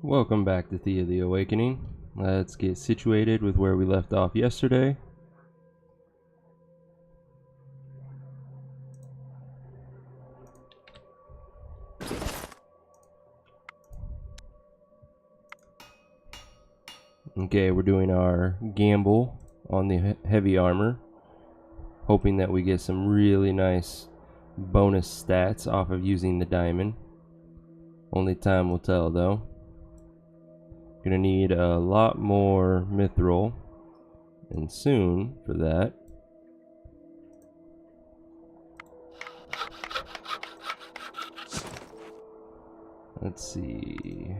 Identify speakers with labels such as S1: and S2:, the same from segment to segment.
S1: Welcome back to Thea the Awakening. Let's get situated with where we left off yesterday. Okay, we're doing our gamble on the heavy armor, hoping that we get some really nice bonus stats off of using the diamond. Only time will tell though. Gonna need a lot more mithril, and soon for that. Let's see.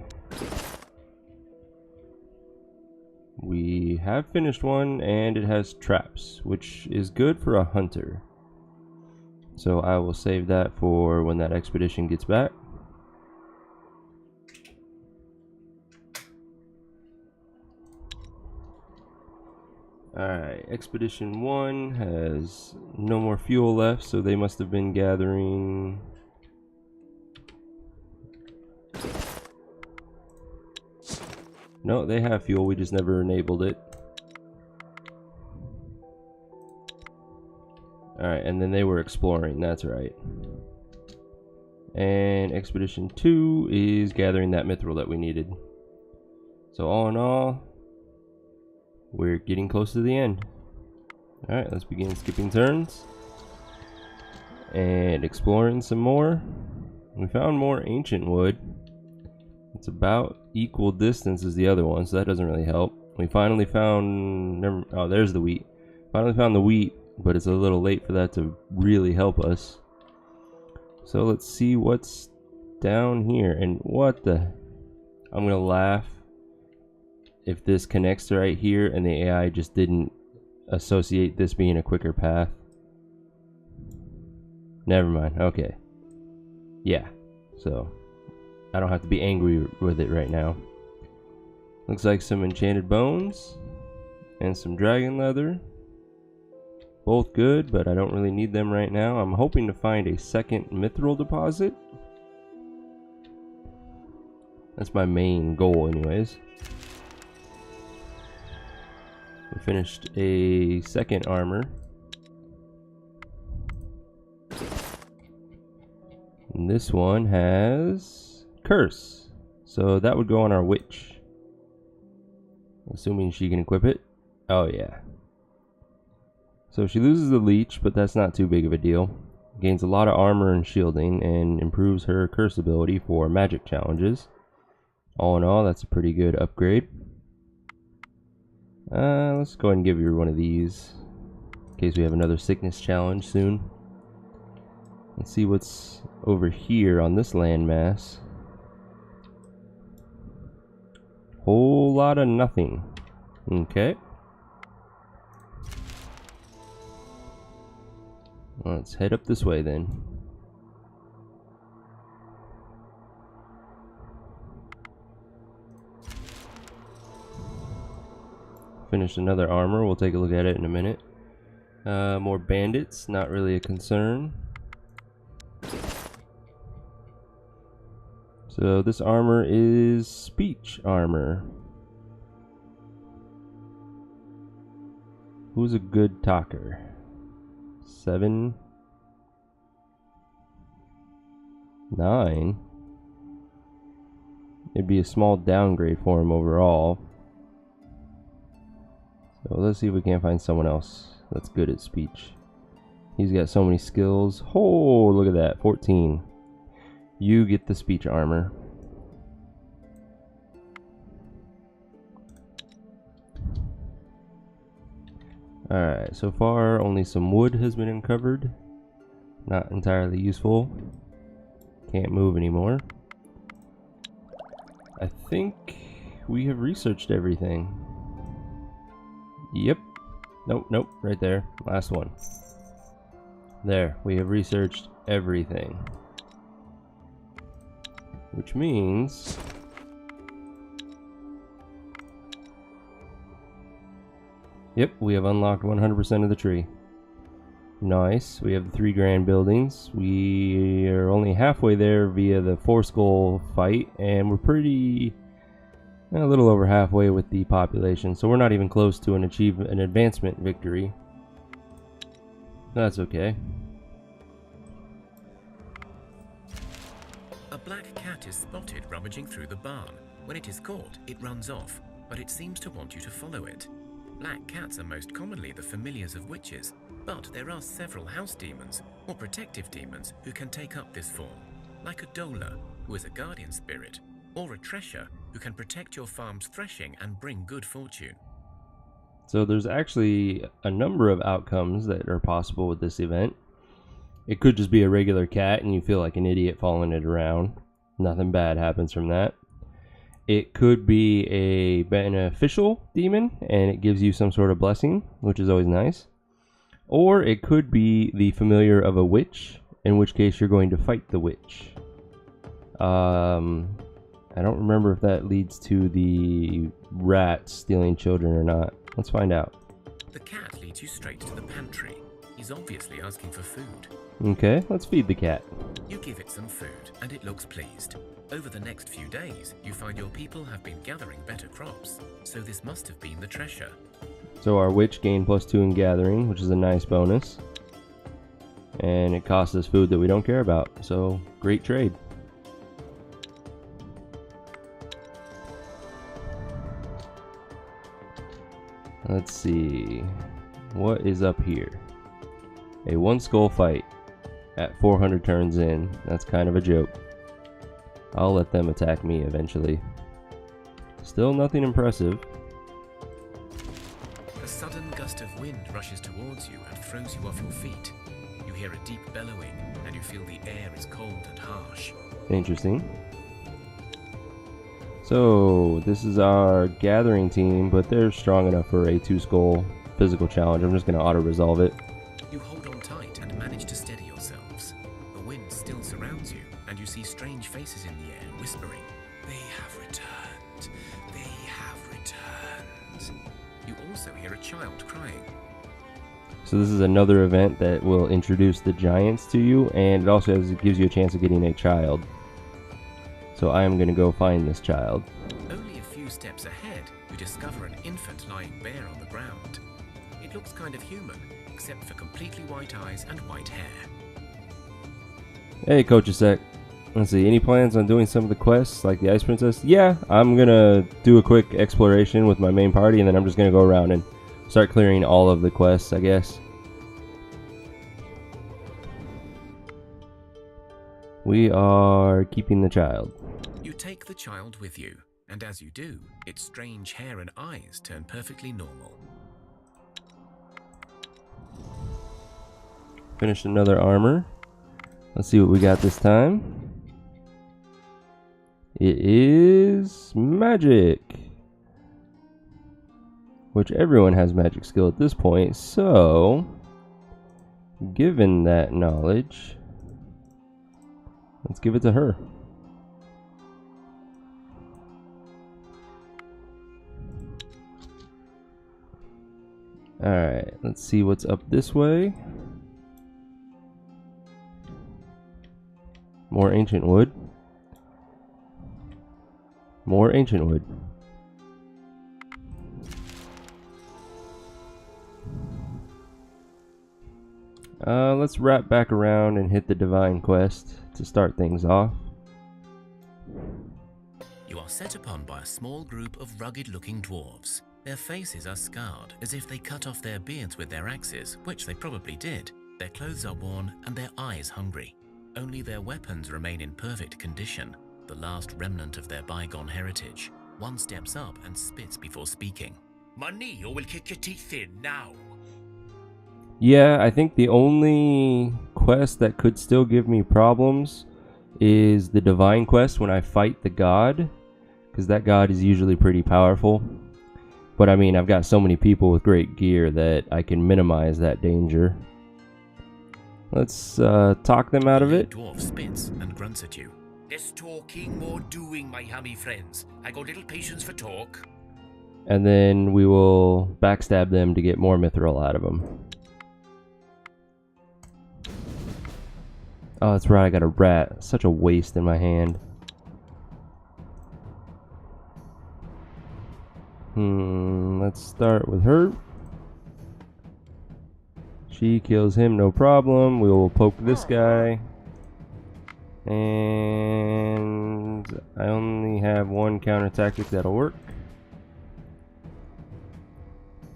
S1: We have finished one, and it has traps, which is good for a hunter. So I will save that for when that expedition gets back. Alright, Expedition 1 has no more fuel left, so they must have been gathering... No, they have fuel, we just never enabled it. Alright, and then they were exploring, that's right. And Expedition 2 is gathering that mithril that we needed. So all in all, we're getting close to the end. Alright, let's begin skipping turns and exploring some more. We found more ancient wood. It's about equal distance as the other one, so that doesn't really help. We finally found... oh, there's the wheat. Finally found the wheat, but it's a little late for that to really help us. So let's see what's down here. And what the... I'm gonna laugh if this connects to right here and the AI just didn't associate this being a quicker path. Never mind. Okay. Yeah. So I don't have to be angry with it right now. Looks like some enchanted bones and some dragon leather. Both good, but I don't really need them right now. I'm hoping to find a second mithril deposit. That's my main goal anyways. We finished a second armor. And this one has curse. So that would go on our witch. Assuming she can equip it. Oh yeah. So she loses the leech, but that's not too big of a deal. Gains a lot of armor and shielding and improves her curse ability for magic challenges. All in all, that's a pretty good upgrade. Let's go ahead and give her one of these in case we have another sickness challenge soon. Let's see what's over here on this landmass. Whole lot of nothing. Okay. Let's head up this way then. Finished another armor. We'll take a look at it in a minute. More bandits. Not really a concern. So this armor is speech armor. Who's a good talker? 7, 9. It'd be a small downgrade for him overall. So let's see if we can't find someone else that's good at speech. He's got so many skills. Oh, look at that. 14. You get the speech armor. Alright, so far only some wood has been uncovered. Not entirely useful. Can't move anymore. I think we have researched everything. Yep. Nope, right there. Last one. There, we have researched everything. Which means... yep, we have unlocked 100% of the tree. Nice. We have the 3 grand buildings. We are only halfway there via the 4 skull fight, and we're pretty A little over halfway with the population, so we're not even close to an advancement victory. That's okay.
S2: A black cat is spotted rummaging through the barn. When it is caught, it runs off, but it seems to want you to follow it. Black cats are most commonly the familiars of witches, but there are several house demons, or protective demons, who can take up this form, like a dola, who is a guardian spirit, or a thresher, who can protect your farm's threshing and bring good fortune.
S1: So there's actually a number of outcomes that are possible with this event. It could just be a regular cat and you feel like an idiot following it around. Nothing bad happens from that. It could be a beneficial demon and it gives you some sort of blessing, which is always nice. Or it could be the familiar of a witch, in which case you're going to fight the witch. I don't remember if that leads to the rat stealing children or not. Let's find out.
S2: The cat leads you straight to the pantry. He's obviously asking for food.
S1: Okay, let's feed the cat.
S2: You give it some food, and it looks pleased. Over the next few days, you find your people have been gathering better crops, so this must have been the treasure.
S1: So our witch gained +2 in gathering, which is a nice bonus. And it costs us food that we don't care about, so great trade. Let's see, what is up here? A 1 skull fight at 400 turns in. That's kind of a joke. I'll let them attack me eventually. Still nothing impressive.
S2: A sudden gust of wind rushes towards you and throws you off your feet. You hear a deep bellowing and you feel the air is cold and harsh.
S1: Interesting. So this is our gathering team, but they're strong enough for a 2 skull physical challenge. I'm just going to auto-resolve it.
S2: You hold on tight and manage to steady yourselves. The wind still surrounds you, and you see strange faces in the air whispering, "They have returned. They have returned." You also hear a child crying.
S1: So this is another event that will introduce the giants to you, and it also gives you a chance of getting a child. So I am going to go find this child.
S2: Only a few steps ahead, you discover an infant lying bare on the ground. It looks kind of human, except for completely white eyes and white hair.
S1: Hey, Coach Sec. Let's see, any plans on doing some of the quests, like the Ice Princess? Yeah, I'm going to do a quick exploration with my main party, and then I'm just going to go around and start clearing all of the quests, I guess. We are keeping the child.
S2: You take the child with you, and as you do, its strange hair and eyes turn perfectly normal.
S1: Finished another armor. Let's see what we got this time. It is magic, which everyone has magic skill at this point, so given that knowledge, let's give it to her. Alright, let's see what's up this way. More ancient wood. More ancient wood. Let's wrap back around and hit the divine quest to start things off.
S2: You are set upon by a small group of rugged-looking dwarves. Their faces are scarred, as if they cut off their beards with their axes, which they probably did. Their clothes are worn, and their eyes hungry. Only their weapons remain in perfect condition, the last remnant of their bygone heritage. One steps up and spits before speaking. "Money, or we'll kick your teeth in now."
S1: Yeah, I think the only quest that could still give me problems is the divine quest when I fight the god, because that god is usually pretty powerful. But I mean, I've got so many people with great gear that I can minimize that danger. Let's talk them out of it.
S2: The dwarf spits and grunts at you. "Less talking, more doing, my hammy friends. I got little patience for talk."
S1: And then we will backstab them to get more mithril out of them. Oh, that's right, I got a rat. Such a waste in my hand. Let's start with her. She kills him, no problem. We will poke this guy. And I only have one counter tactic that'll work.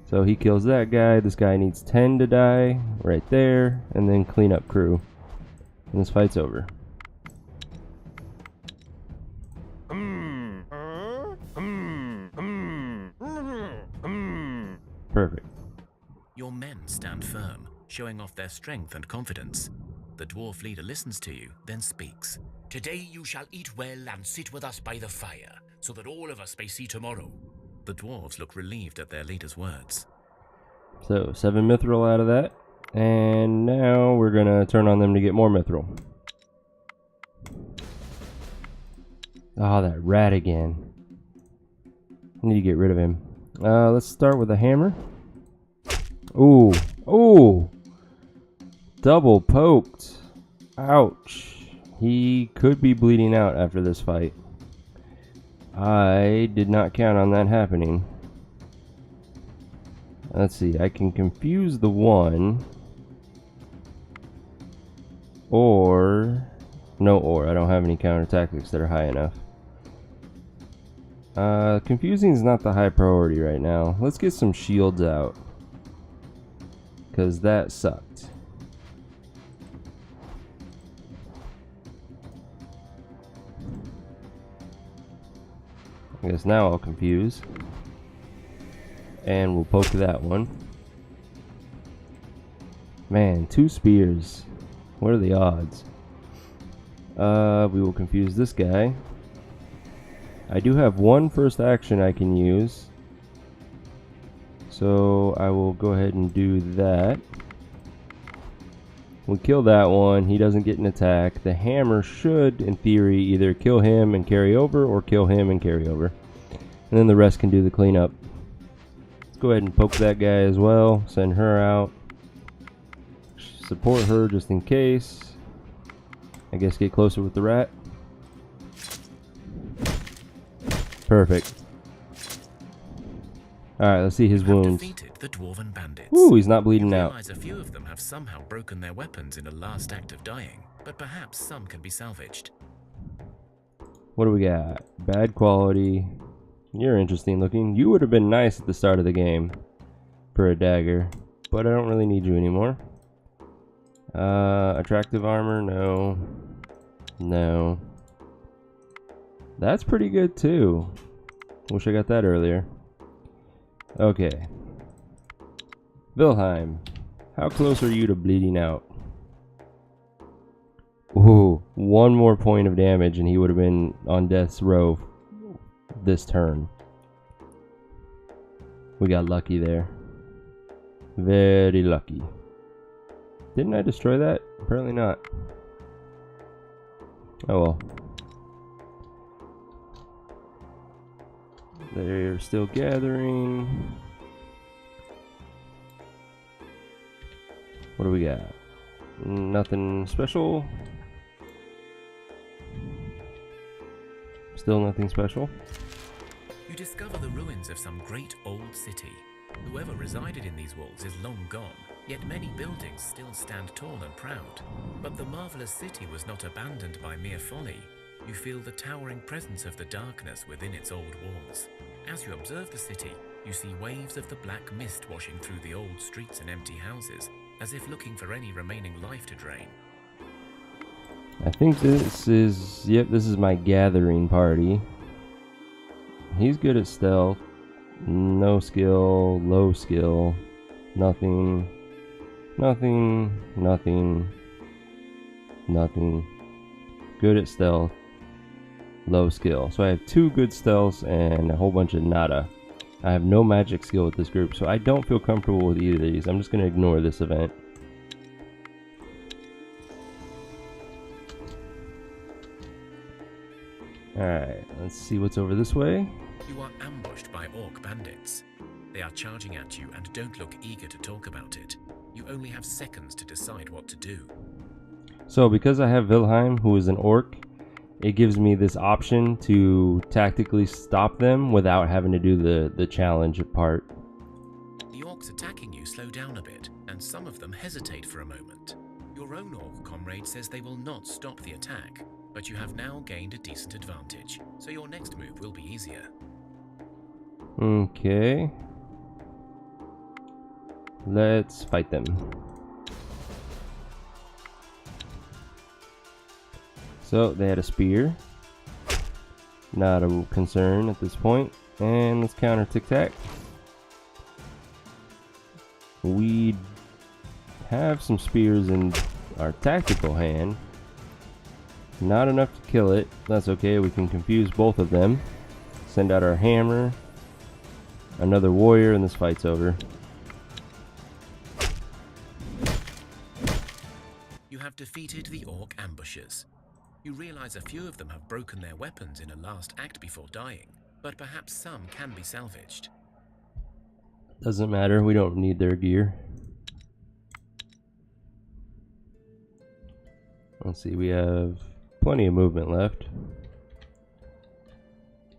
S1: So he kills that guy. This guy needs 10 to die right there. And then clean up crew. And this fight's over. Perfect.
S2: Your men stand firm, showing off their strength and confidence. The dwarf leader listens to you, then speaks.
S3: Today you shall eat well and sit with us by the fire, so that all of us may see tomorrow.
S2: The dwarves look relieved at their leader's words.
S1: So 7 mithril out of that. And now we're gonna turn on them to get more mithril. Oh, that rat again. I need to get rid of him. Let's start with a hammer. Ooh. Ooh. Double poked. Ouch. He could be bleeding out after this fight. I did not count on that happening. Let's see. I can confuse the one. Or... No or. I don't have any counter tactics that are high enough. Confusing is not the high priority right now. Let's get some shields out. Because that sucked. I guess now I'll confuse. And we'll poke that one. Man, 2 spears. What are the odds? We will confuse this guy. I do have one first action I can use. So I will go ahead and do that. We kill that one. He doesn't get an attack. The hammer should, in theory, either kill him and carry over or kill him and carry over. And then the rest can do the cleanup. Let's go ahead and poke that guy as well. Send her out. Support her just in case. I guess get closer with the rat. Perfect. Alright, let's see his wounds.
S2: Defeated the dwarven bandits.
S1: Ooh, he's not bleeding
S2: You
S1: out.
S2: realize a few of them have somehow broken their weapons in a last act of dying, but perhaps some can be salvaged.
S1: What do we got? Bad quality. You're interesting looking. You would have been nice at the start of the game for a dagger, but I don't really need you anymore. Attractive armor? No. No. That's pretty good too. Wish I got that earlier. Okay. Wilhelm, how close are you to bleeding out? Ooh, 1 more point of damage and he would have been on death's row this turn. We got lucky there. Very lucky. Didn't I destroy that? Apparently not. Oh well. They're still gathering. What do we got? Nothing special. Still nothing special.
S2: You discover the ruins of some great old city. Whoever resided in these walls is long gone, yet many buildings still stand tall and proud. But the marvelous city was not abandoned by mere folly. You feel the towering presence of the darkness within its old walls. As you observe the city, you see waves of the black mist washing through the old streets and empty houses, as if looking for any remaining life to drain.
S1: I think this is, yep, this is my gathering party. He's good at stealth. No skill, low skill, nothing, nothing, nothing, nothing. Good at stealth, low skill. So I have 2 good stealths and a whole bunch of nada. I have no magic skill with this group, so I don't feel comfortable with either of these. I'm just going to ignore this event. Alright, let's see what's over this way.
S2: You are ambushed by orc bandits. They are charging at you and don't look eager to talk about it. You only have seconds to decide what to do.
S1: So because I have Wilhelm, who is an orc, it gives me this option to tactically stop them without having to do the challenge part.
S2: The orcs attacking you slow down a bit, and some of them hesitate for a moment. Your own orc comrade says they will not stop the attack, but you have now gained a decent advantage, so your next move will be easier.
S1: Okay. Let's fight them. So they had a spear. Not a concern at this point. And let's counter tic-tac. We have some spears in our tactical hand. Not enough to kill it. That's okay, we can confuse both of them. Send out our hammer. Another warrior, and this fight's over.
S2: You have defeated the orc ambushers. You realize a few of them have broken their weapons in a last act before dying, but perhaps some can be salvaged.
S1: Doesn't matter, we don't need their gear. Let's see, we have plenty of movement left.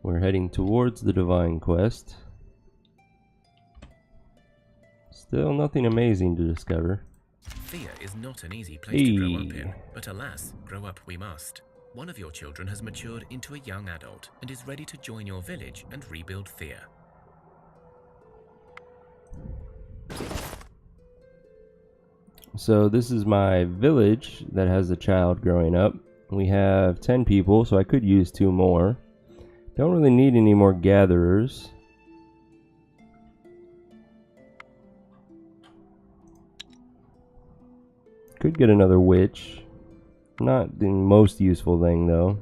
S1: We're heading towards the Divine Quest. Still nothing amazing to discover.
S2: Thea is not an easy place to grow up in, but alas, grow up we must. One of your children has matured into a young adult and is ready to join your village and rebuild Thea.
S1: So this is my village that has a child growing up. We have 10 people, so I could use 2 more. Don't really need any more gatherers. Could get another witch. Not the most useful thing though.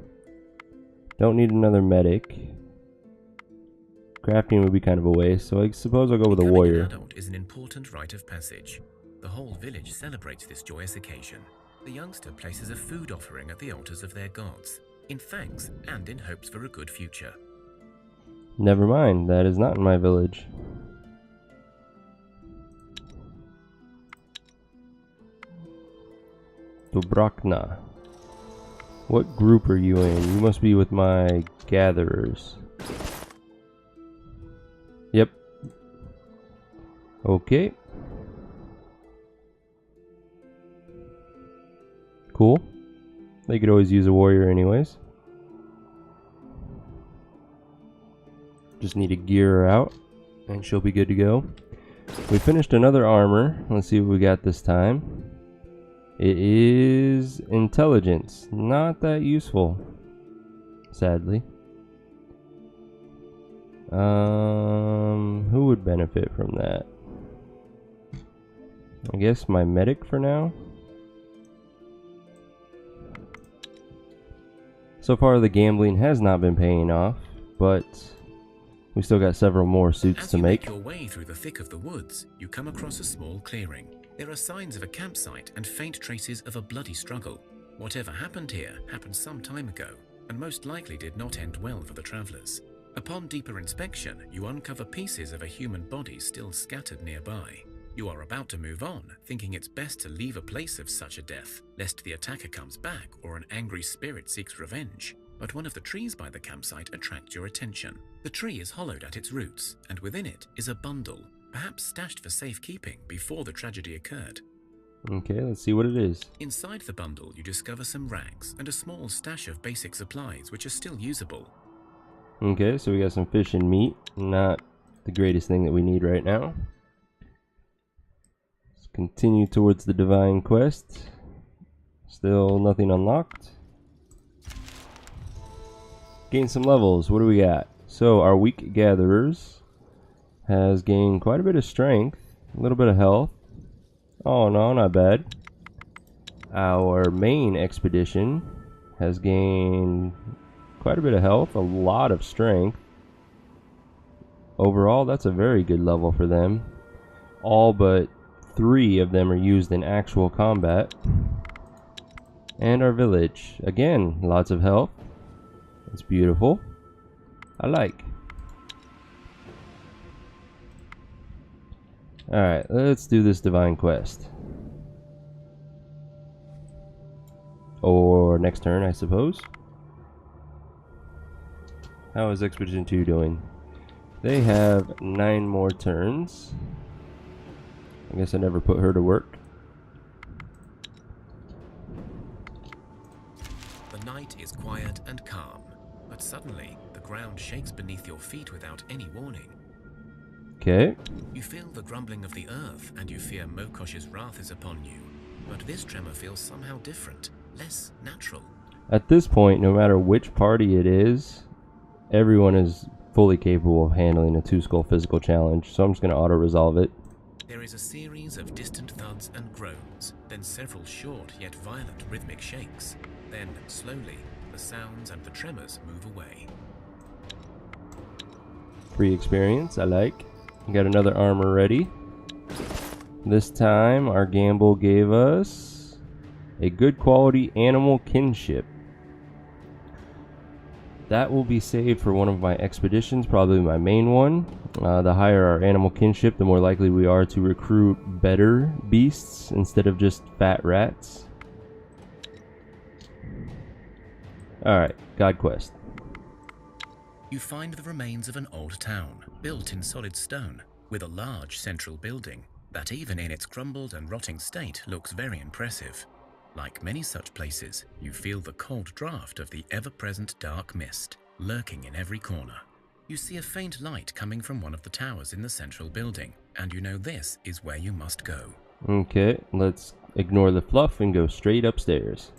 S1: Don't need another medic. Crafting would be kind of a waste, so I suppose I'll go with a warrior.
S2: Becoming an adult is an important rite of passage. The whole village celebrates this joyous occasion. The youngster places a food offering at the altars of their gods, in thanks and in hopes for a good future.
S1: Never mind, that is not in my village. Dubrakna. What group are you in? You must be with my gatherers. Yep. Okay. Cool. They could always use a warrior anyways. Just need to gear her out and she'll be good to go. We finished another armor. Let's see what we got this time. It is intelligence. Not that useful, sadly. Who would benefit from that? I guess my medic for now. So far the gambling has not been paying off, but we still got several more suits to make.
S2: As you make your way through the thick of the woods, you come across a small clearing. There are signs of a campsite and faint traces of a bloody struggle. Whatever happened here happened some time ago, and most likely did not end well for the travelers. Upon deeper inspection, you uncover pieces of a human body still scattered nearby. You are about to move on, thinking it's best to leave a place of such a death, lest the attacker comes back or an angry spirit seeks revenge. But one of the trees by the campsite attracts your attention. The tree is hollowed at its roots, and within it is a bundle, perhaps stashed for safekeeping before the tragedy occurred.
S1: Okay, let's see what it is.
S2: Inside the bundle, you discover some rags and a small stash of basic supplies which are still usable.
S1: Okay, so we got some fish and meat. Not the greatest thing that we need right now. Let's continue towards the Divine Quest. Still nothing unlocked. Gain some levels. What do we got? So our weak gatherers has gained quite a bit of strength, a little bit of health. Oh no, not bad. Our main expedition has gained quite a bit of health, a lot of strength. Overall, that's a very good level for them. All but 3 of them are used in actual combat. And our village, again, lots of health. It's beautiful. I like. Alright, let's do this Divine Quest. Or next turn, I suppose. How is Expedition 2 doing? They have 9 more turns. I guess I never put her to work.
S2: The night is quiet and calm, but suddenly the ground shakes beneath your feet without any warning.
S1: Okay.
S2: You feel the grumbling of the earth and you fear Mokosh's wrath is upon you, but this tremor feels somehow different, less natural.
S1: At this point, no matter which party it is, everyone is fully capable of handling a 2-skull physical challenge, so I'm just going to auto-resolve it.
S2: There is a series of distant thuds and groans, then several short yet violent rhythmic shakes. Then, slowly, the sounds and the tremors move away.
S1: Free experience, I like. Got another armor ready. This time, our gamble gave us a good quality animal kinship. That will be saved for one of my expeditions, probably my main one. The higher our animal kinship, the more likely we are to recruit better beasts instead of just fat rats. Alright, God Quest.
S2: You find the remains of an old town, built in solid stone, with a large central building that even in its crumbled and rotting state looks very impressive. Like many such places, you feel the cold draft of the ever-present dark mist, lurking in every corner. You see a faint light coming from one of the towers in the central building, and you know this is where you must go.
S1: Okay, let's ignore the fluff and go straight upstairs.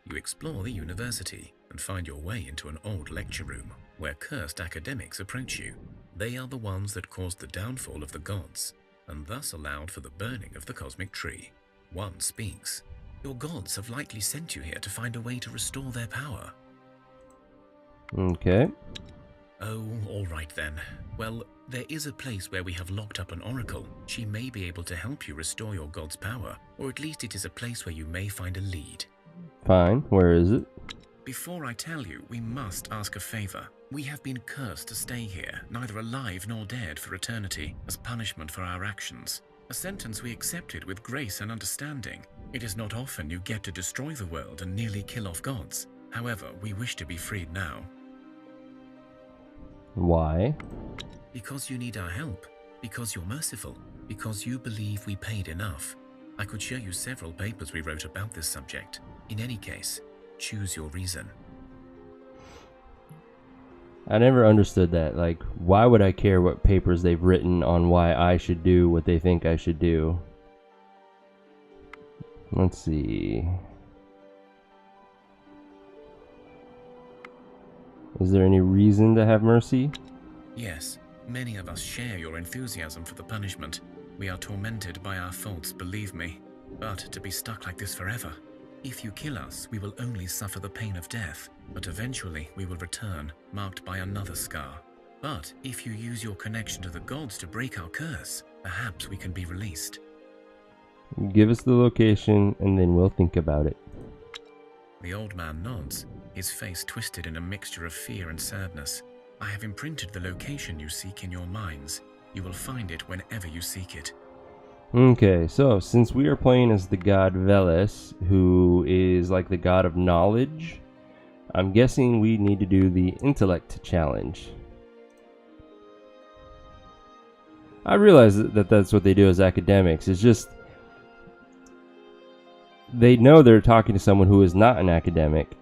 S2: You explore the university and find your way into an old lecture room where cursed academics approach you. They are the ones that caused the downfall of the gods, and thus allowed for the burning of the cosmic tree. One speaks. Your gods have likely sent you here to find a way to restore their power.
S1: Okay.
S2: Oh, all right then. Well, there is a place where we have locked up an oracle. She may be able to help you restore your god's power, or at least it is a place where you may find a lead.
S1: Fine, where is it?
S2: Before I tell you, we must ask a favor. We have been cursed to stay here, neither alive nor dead, for eternity, as punishment for our actions. A sentence we accepted with grace and understanding. It is not often you get to destroy the world and nearly kill off gods. However, we wish to be freed now.
S1: Why?
S2: Because you need our help. Because you're merciful. Because you believe we paid enough. I could show you several papers we wrote about this subject. In any case, choose your reason.
S1: I never understood that. Like, why would I care what papers they've written on why I should do what they think I should do? Let's see. Is there any reason to have mercy?
S2: Yes, many of us share your enthusiasm for the punishment. We are tormented by our faults, believe me. But to be stuck like this forever. If you kill us, we will only suffer the pain of death, but eventually we will return, marked by another scar. But if you use your connection to the gods to break our curse, perhaps we can be released.
S1: Give us the location, and then we'll think about it.
S2: The old man nods, his face twisted in a mixture of fear and sadness. I have imprinted the location you seek in your minds. You will find it whenever you seek it.
S1: Okay, so since we are playing as the god Veles, who is like the god of knowledge, I'm guessing we need to do the intellect challenge. I realize that that's what they do as academics. It's just they know they're talking to someone who is not an academic.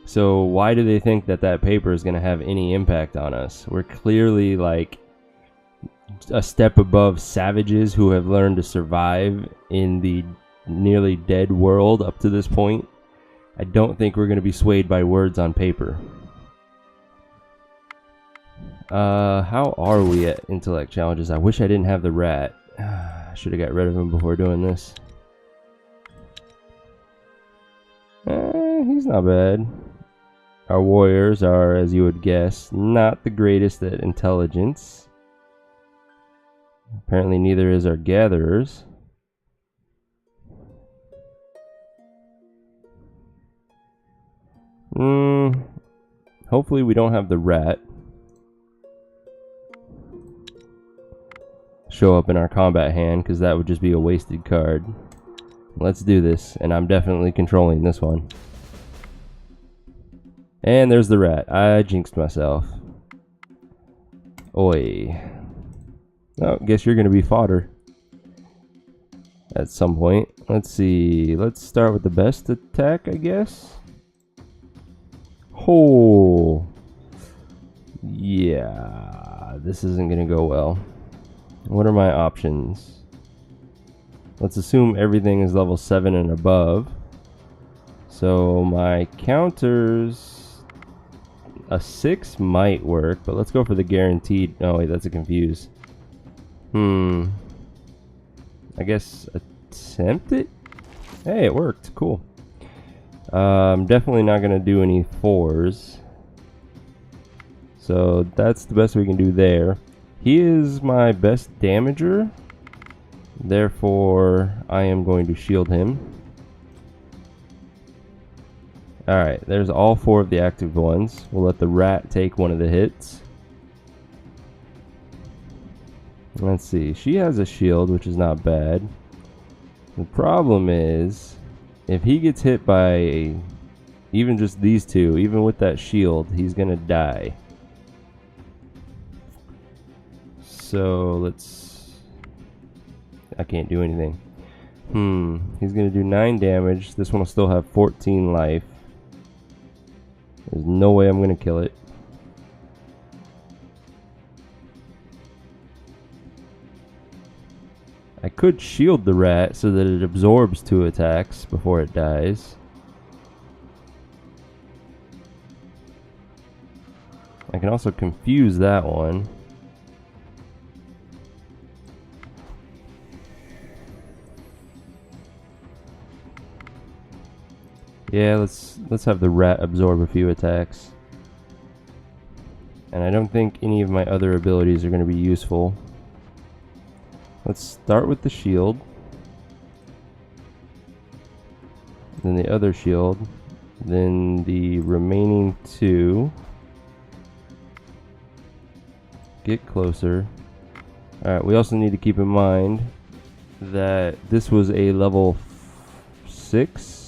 S1: So why do they think that that paper is going to have any impact on us? We're clearly like a step above savages who have learned to survive in the nearly dead world up to this point. I don't think we're going to be swayed by words on paper. How are we at intellect challenges? I wish I didn't have the rat. I should have got rid of him before doing this. He's not bad. Our warriors are, as you would guess, not the greatest at intelligence. Apparently neither is our gatherers. Hopefully we don't have the rat show up in our combat hand, because that would just be a wasted card. Let's do this, and I'm definitely controlling this one. And there's the rat. I jinxed myself. Oi. Oh, guess you're gonna be fodder at some point. Let's see. Let's start with the best attack, I guess. Oh. Yeah. This isn't gonna go well. What are my options? Let's assume everything is level 7 and above. So my counters, a 6 might work, but let's go for the guaranteed. Oh wait, that's a confuse. I guess attempt it? Hey, it worked. Cool. I'm definitely not gonna do any 4s. So that's the best we can do there. He is my best damager. Therefore, I am going to shield him. Alright, there's all 4 of the active ones. We'll let the rat take one of the hits. Let's see. She has a shield, which is not bad. The problem is, if he gets hit by even just these 2, even with that shield, he's gonna die. So let's... I can't do anything. He's gonna do 9 damage. This one will still have 14 life. There's no way I'm gonna kill it. I could shield the rat so that it absorbs 2 attacks before it dies. I can also confuse that one. Yeah, let's have the rat absorb a few attacks. And I don't think any of my other abilities are going to be useful. Let's start with the shield. Then the other shield. Then the remaining 2. Get closer. Alright, we also need to keep in mind that this was a level 6?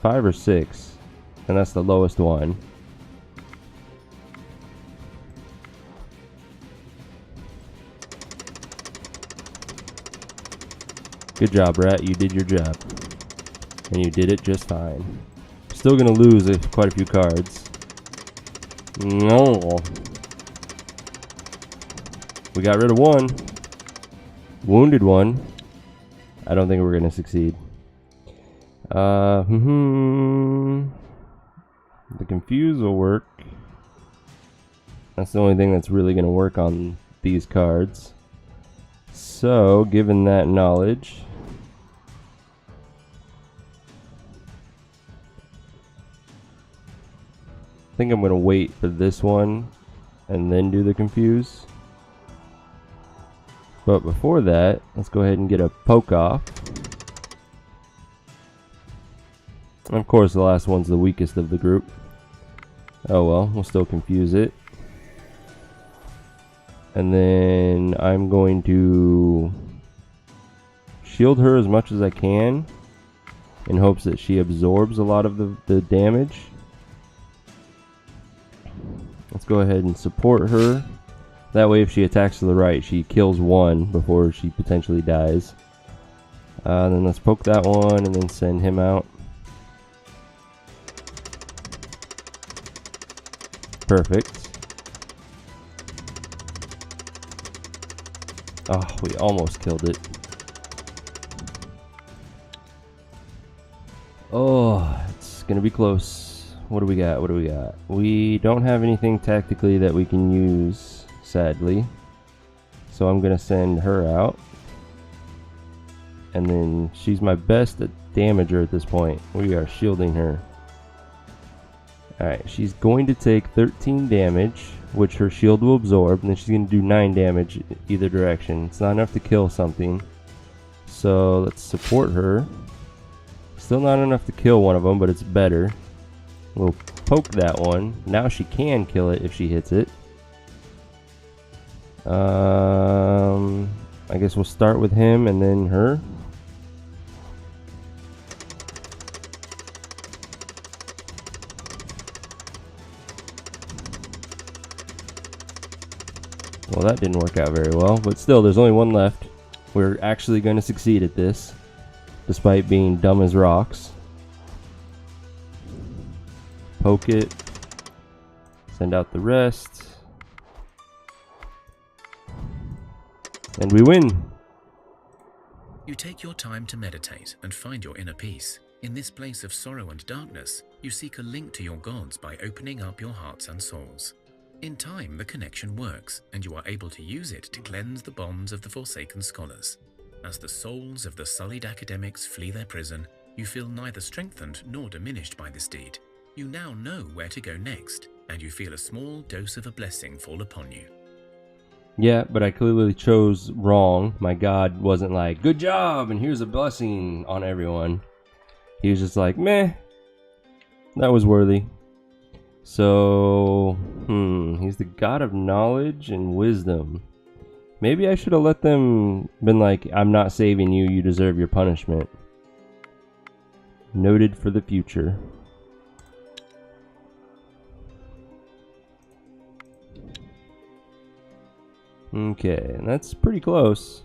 S1: 5 or 6, and that's the lowest one. Good job, rat. You did your job, and you did it just fine. Still gonna lose quite a few cards. No, we got rid of one. Wounded one. I don't think we're gonna succeed. The confuse will work. That's the only thing that's really going to work on these cards. So, given that knowledge, I think I'm going to wait for this one and then do the confuse. But before that, let's go ahead and get a poke off. Of course, the last one's the weakest of the group. Oh well, we'll still confuse it. And then I'm going to shield her as much as I can in hopes that she absorbs a lot of the damage. Let's go ahead and support her. That way if she attacks to the right, she kills one before she potentially dies. Then let's poke that one and then send him out. Perfect. Oh, we almost killed it. Oh, it's gonna be close. What do we got? What do we got? We don't have anything tactically that we can use, sadly. So I'm gonna send her out. And then she's my best damager at this point. We are shielding her. Alright, she's going to take 13 damage, which her shield will absorb, and then she's going to do 9 damage either direction. It's not enough to kill something. So let's support her. Still not enough to kill one of them, but it's better. We'll poke that one. Now she can kill it if she hits it. I guess we'll start with him and then her. Well, that didn't work out very well, but still, there's only one left. We're actually going to succeed at this, despite being dumb as rocks. Poke it. Send out the rest. And we win!
S2: You take your time to meditate and find your inner peace. In this place of sorrow and darkness, you seek a link to your gods by opening up your hearts and souls. In time, the connection works, and you are able to use it to cleanse the bonds of the forsaken scholars. As the souls of the sullied academics flee their prison, you feel neither strengthened nor diminished by this deed. You now know where to go next, and you feel a small dose of a blessing fall upon you.
S1: Yeah, but I clearly chose wrong. My god wasn't like, good job, and here's a blessing on everyone. He was just like, meh, that was worthy. So, he's the god of knowledge and wisdom. Maybe I should have let them been like, I'm not saving you, you deserve your punishment. Noted for the future. Okay, and that's pretty close.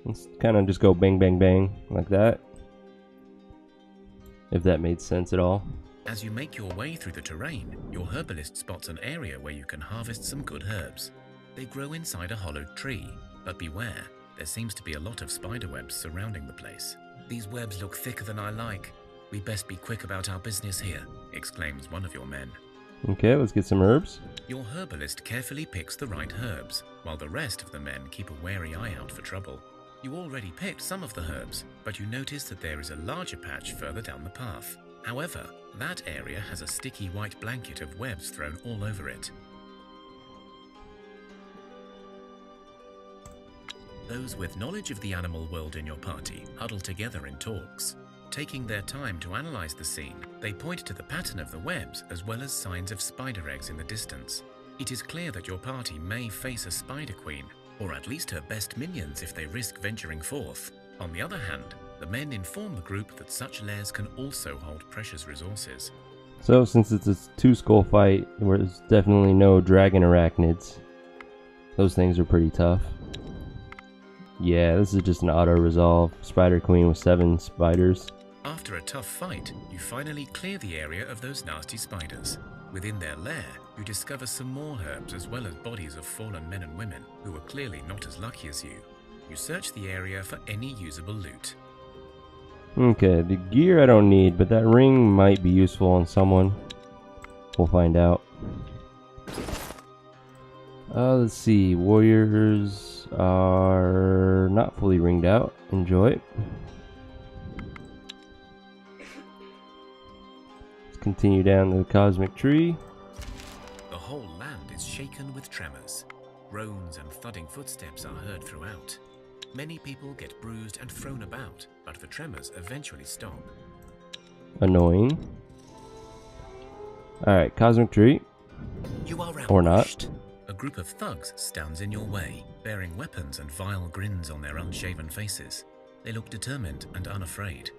S1: Let's kind of just go bang, bang, bang, like that. If that made sense at all.
S2: As you make your way through the terrain, your herbalist spots an area where you can harvest some good herbs. They grow inside a hollowed tree, but beware, there seems to be a lot of spider webs surrounding the place. These webs look thicker than I like. We best be quick about our business here, exclaims one of your men.
S1: Okay, let's get some herbs.
S2: Your herbalist carefully picks the right herbs, while the rest of the men keep a wary eye out for trouble. You already picked some of the herbs, but you notice that there is a larger patch further down the path. However, that area has a sticky white blanket of webs thrown all over it. Those with knowledge of the animal world in your party huddle together in talks. Taking their time to analyze the scene, they point to the pattern of the webs as well as signs of spider eggs in the distance. It is clear that your party may face a spider queen, or at least her best minions if they risk venturing forth. On the other hand, the men inform the group that such lairs can also hold precious resources.
S1: So, since it's a two-skull fight, there's definitely no dragon arachnids. Those things are pretty tough. Yeah, this is just an auto-resolve. Spider Queen with 7 spiders.
S2: After a tough fight, you finally clear the area of those nasty spiders. Within their lair, you discover some more herbs as well as bodies of fallen men and women who were clearly not as lucky as you. You search the area for any usable loot.
S1: Okay, the gear I don't need, but that ring might be useful on someone. We'll find out. Let's see. Warriors are not fully ringed out. Enjoy. Let's continue down to the cosmic tree.
S2: The whole land is shaken with tremors. Groans and thudding footsteps are heard throughout. Many people get bruised and thrown about, but the tremors eventually stop.
S1: Annoying. Alright, cosmic tree.
S2: You are
S1: or not.
S2: ambushed. A group of thugs stands in your way, bearing weapons and vile grins on their unshaven faces. They look determined and unafraid.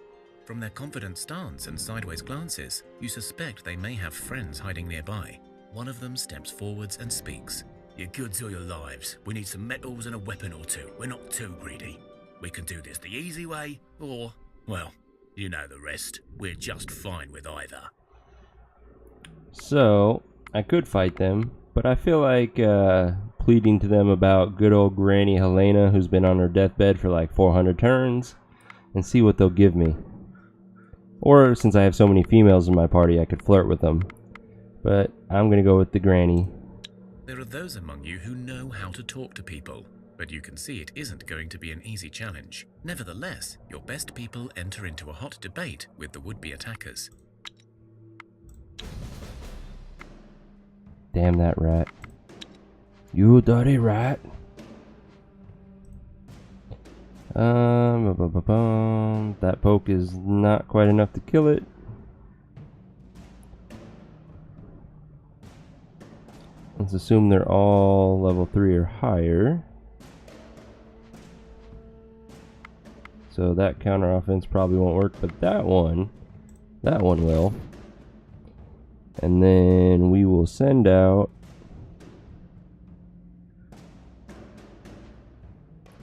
S2: From their confident stance and sideways glances, you suspect they may have friends hiding nearby. One of them steps forwards and speaks.
S3: Your goods or your lives. We need some metals and a weapon or two. We're not too greedy. We can do this the easy way, or, well, you know the rest. We're just fine with either.
S1: So, I could fight them, but I feel like pleading to them about good old Granny Helena, who's been on her deathbed for like 400 turns, and see what they'll give me. Or, since I have so many females in my party, I could flirt with them. But I'm gonna go with the Granny.
S2: There are those among you who know how to talk to people, but you can see it isn't going to be an easy challenge. Nevertheless, your best people enter into a hot debate with the would-be attackers.
S1: Damn that rat. You dirty rat. That poke is not quite enough to kill it. Let's assume they're all level 3 or higher. So that counter offense probably won't work, but that one will. And then we will send out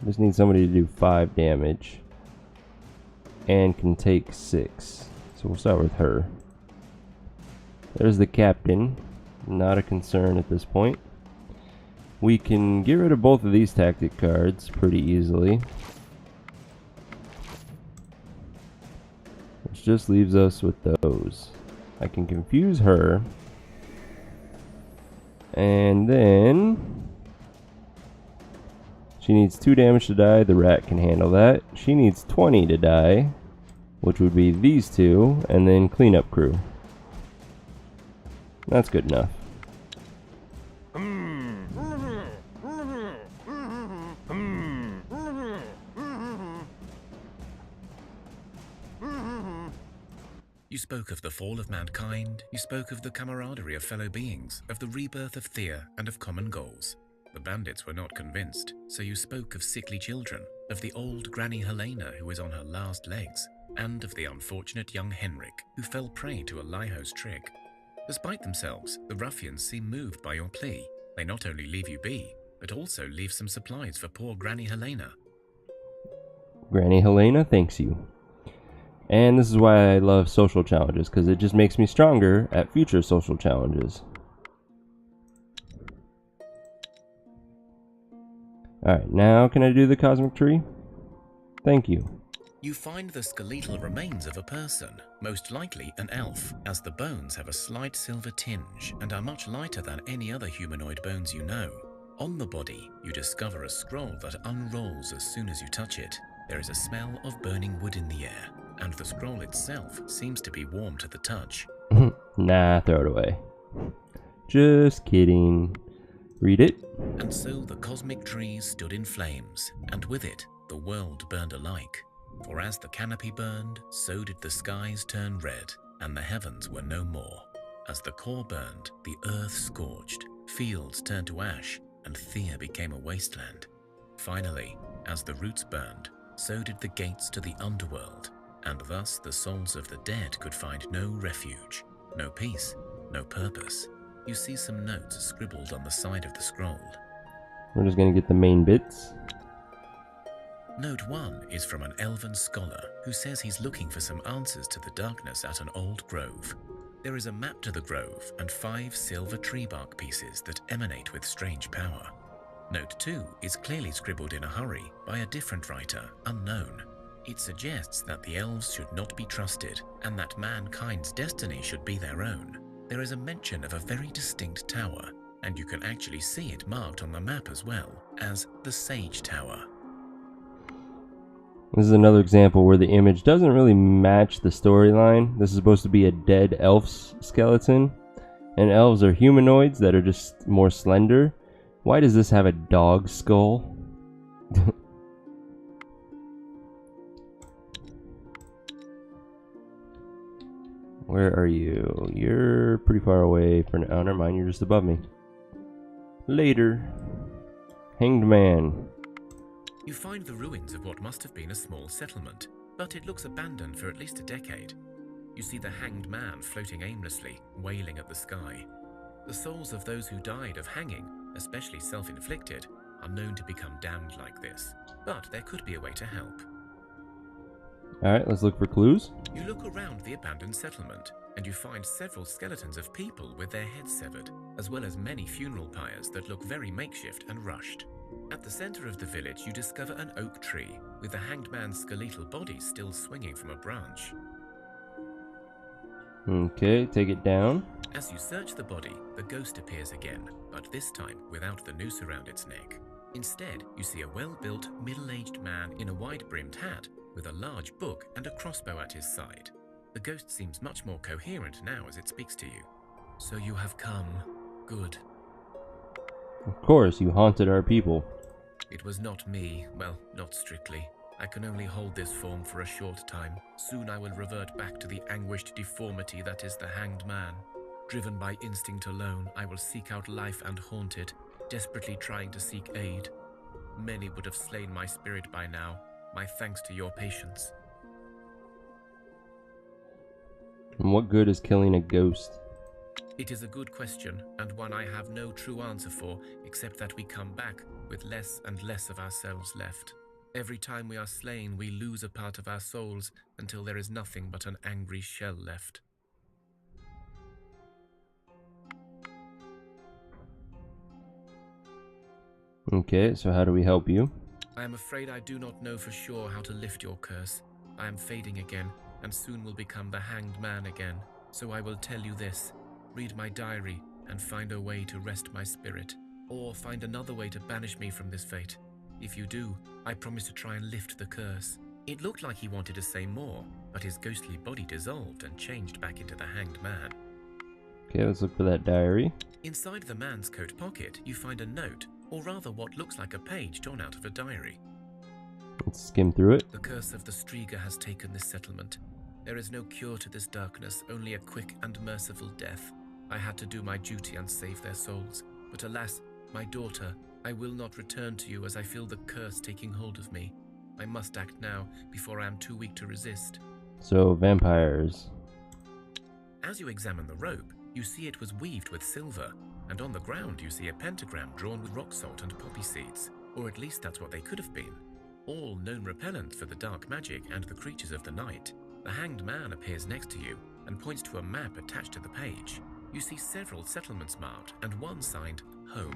S1: Just need somebody to do 5 damage. And can take 6. So we'll start with her. There's the captain. Not a concern at this point. We can get rid of both of these tactic cards pretty easily. Which just leaves us with those. I can confuse her. And then she needs 2 damage to die. The rat can handle that. She needs 20 to die, which would be these two, and then cleanup crew. That's good enough.
S2: You spoke of the fall of mankind, you spoke of the camaraderie of fellow beings, of the rebirth of Thea, and of common goals. The bandits were not convinced, so you spoke of sickly children, of the old Granny Helena who is on her last legs, and of the unfortunate young Henrik who fell prey to a Liho's trick. Despite themselves, the ruffians seem moved by your plea. They not only leave you be, but also leave some supplies for poor Granny Helena.
S1: Granny Helena thanks you. And this is why I love social challenges, because it just makes me stronger at future social challenges. Alright, now can I do the cosmic tree? Thank you.
S2: You find the skeletal remains of a person, most likely an elf, as the bones have a slight silver tinge and are much lighter than any other humanoid bones you know. On the body, you discover a scroll that unrolls as soon as you touch it. There is a smell of burning wood in the air, and the scroll itself seems to be warm to the touch.
S1: Nah, throw it away. Just kidding. Read it.
S2: And so the cosmic tree stood in flames, and with it, the world burned alike. For as the canopy burned, so did the skies turn red, and the heavens were no more. As the core burned, the earth scorched, fields turned to ash, and Thea became a wasteland. Finally, as the roots burned, so did the gates to the underworld, and thus the souls of the dead could find no refuge, no peace, no purpose. You see some notes scribbled on the side of the scroll.
S1: We're just gonna get the main bits.
S2: Note 1 is from an elven scholar who says he's looking for some answers to the darkness at an old grove. There is a map to the grove and 5 silver tree bark pieces that emanate with strange power. Note 2 is clearly scribbled in a hurry by a different writer, unknown. It suggests that the elves should not be trusted and that mankind's destiny should be their own. There is a mention of a very distinct tower, and you can actually see it marked on the map as well as the Sage Tower.
S1: This is another example where the image doesn't really match the storyline. This is supposed to be a dead elf's skeleton, and elves are humanoids that are just more slender. Why does this have a dog skull? Where are you? You're pretty far away for now. Oh, never mind, you're just above me. Later. Hanged man.
S2: You find the ruins of what must have been a small settlement, but it looks abandoned for at least a decade. You see the hanged man floating aimlessly, wailing at the sky. The souls of those who died of hanging, especially self-inflicted, are known to become damned like this, but there could be a way to help.
S1: Alright, let's look for clues.
S2: You look around the abandoned settlement, and you find several skeletons of people with their heads severed, as well as many funeral pyres that look very makeshift and rushed. At the center of the village, you discover an oak tree, with the hanged man's skeletal body still swinging from a branch.
S1: Okay, take it down.
S2: As you search the body, the ghost appears again, but this time without the noose around its neck. Instead, you see a well-built, middle-aged man in a wide-brimmed hat, with a large book and a crossbow at his side. The ghost seems much more coherent now as it speaks to you. So you have come. Good.
S1: Of course, you haunted our people.
S2: It was not me. Well, not strictly. I can only hold this form for a short time. Soon I will revert back to the anguished deformity that is the hanged man. Driven by instinct alone, I will seek out life and haunt it, desperately trying to seek aid. Many would have slain my spirit by now. My thanks to your patience.
S1: And what good is killing a ghost?
S2: It is a good question, and one I have no true answer for, except that we come back with less and less of ourselves left. Every time we are slain, we lose a part of our souls until there is nothing but an angry shell left.
S1: Okay, so how do we help you?
S2: I am afraid I do not know for sure how to lift your curse. I am fading again, and soon will become the hanged man again. So I will tell you this. Read my diary and find a way to rest my spirit, or find another way to banish me from this fate. If you do, I promise to try and lift the curse. It looked like he wanted to say more, but his ghostly body dissolved and changed back into the hanged man.
S1: Okay, let's look for that diary.
S2: Inside the man's coat pocket, you find a note, or rather what looks like a page torn out of a diary.
S1: Let's skim through it.
S2: The curse of the Striga has taken this settlement. There is no cure to this darkness, only a quick and merciful death. I had to do my duty and save their souls. But alas, my daughter, I will not return to you as I feel the curse taking hold of me. I must act now, before I am too weak to resist.
S1: So, vampires.
S2: As you examine the rope, you see it was weaved with silver, and on the ground you see a pentagram drawn with rock salt and poppy seeds, or at least that's what they could have been. All known repellents for the dark magic and the creatures of the night. The hanged man appears next to you and points to a map attached to the page. You see several settlements marked and one signed Home.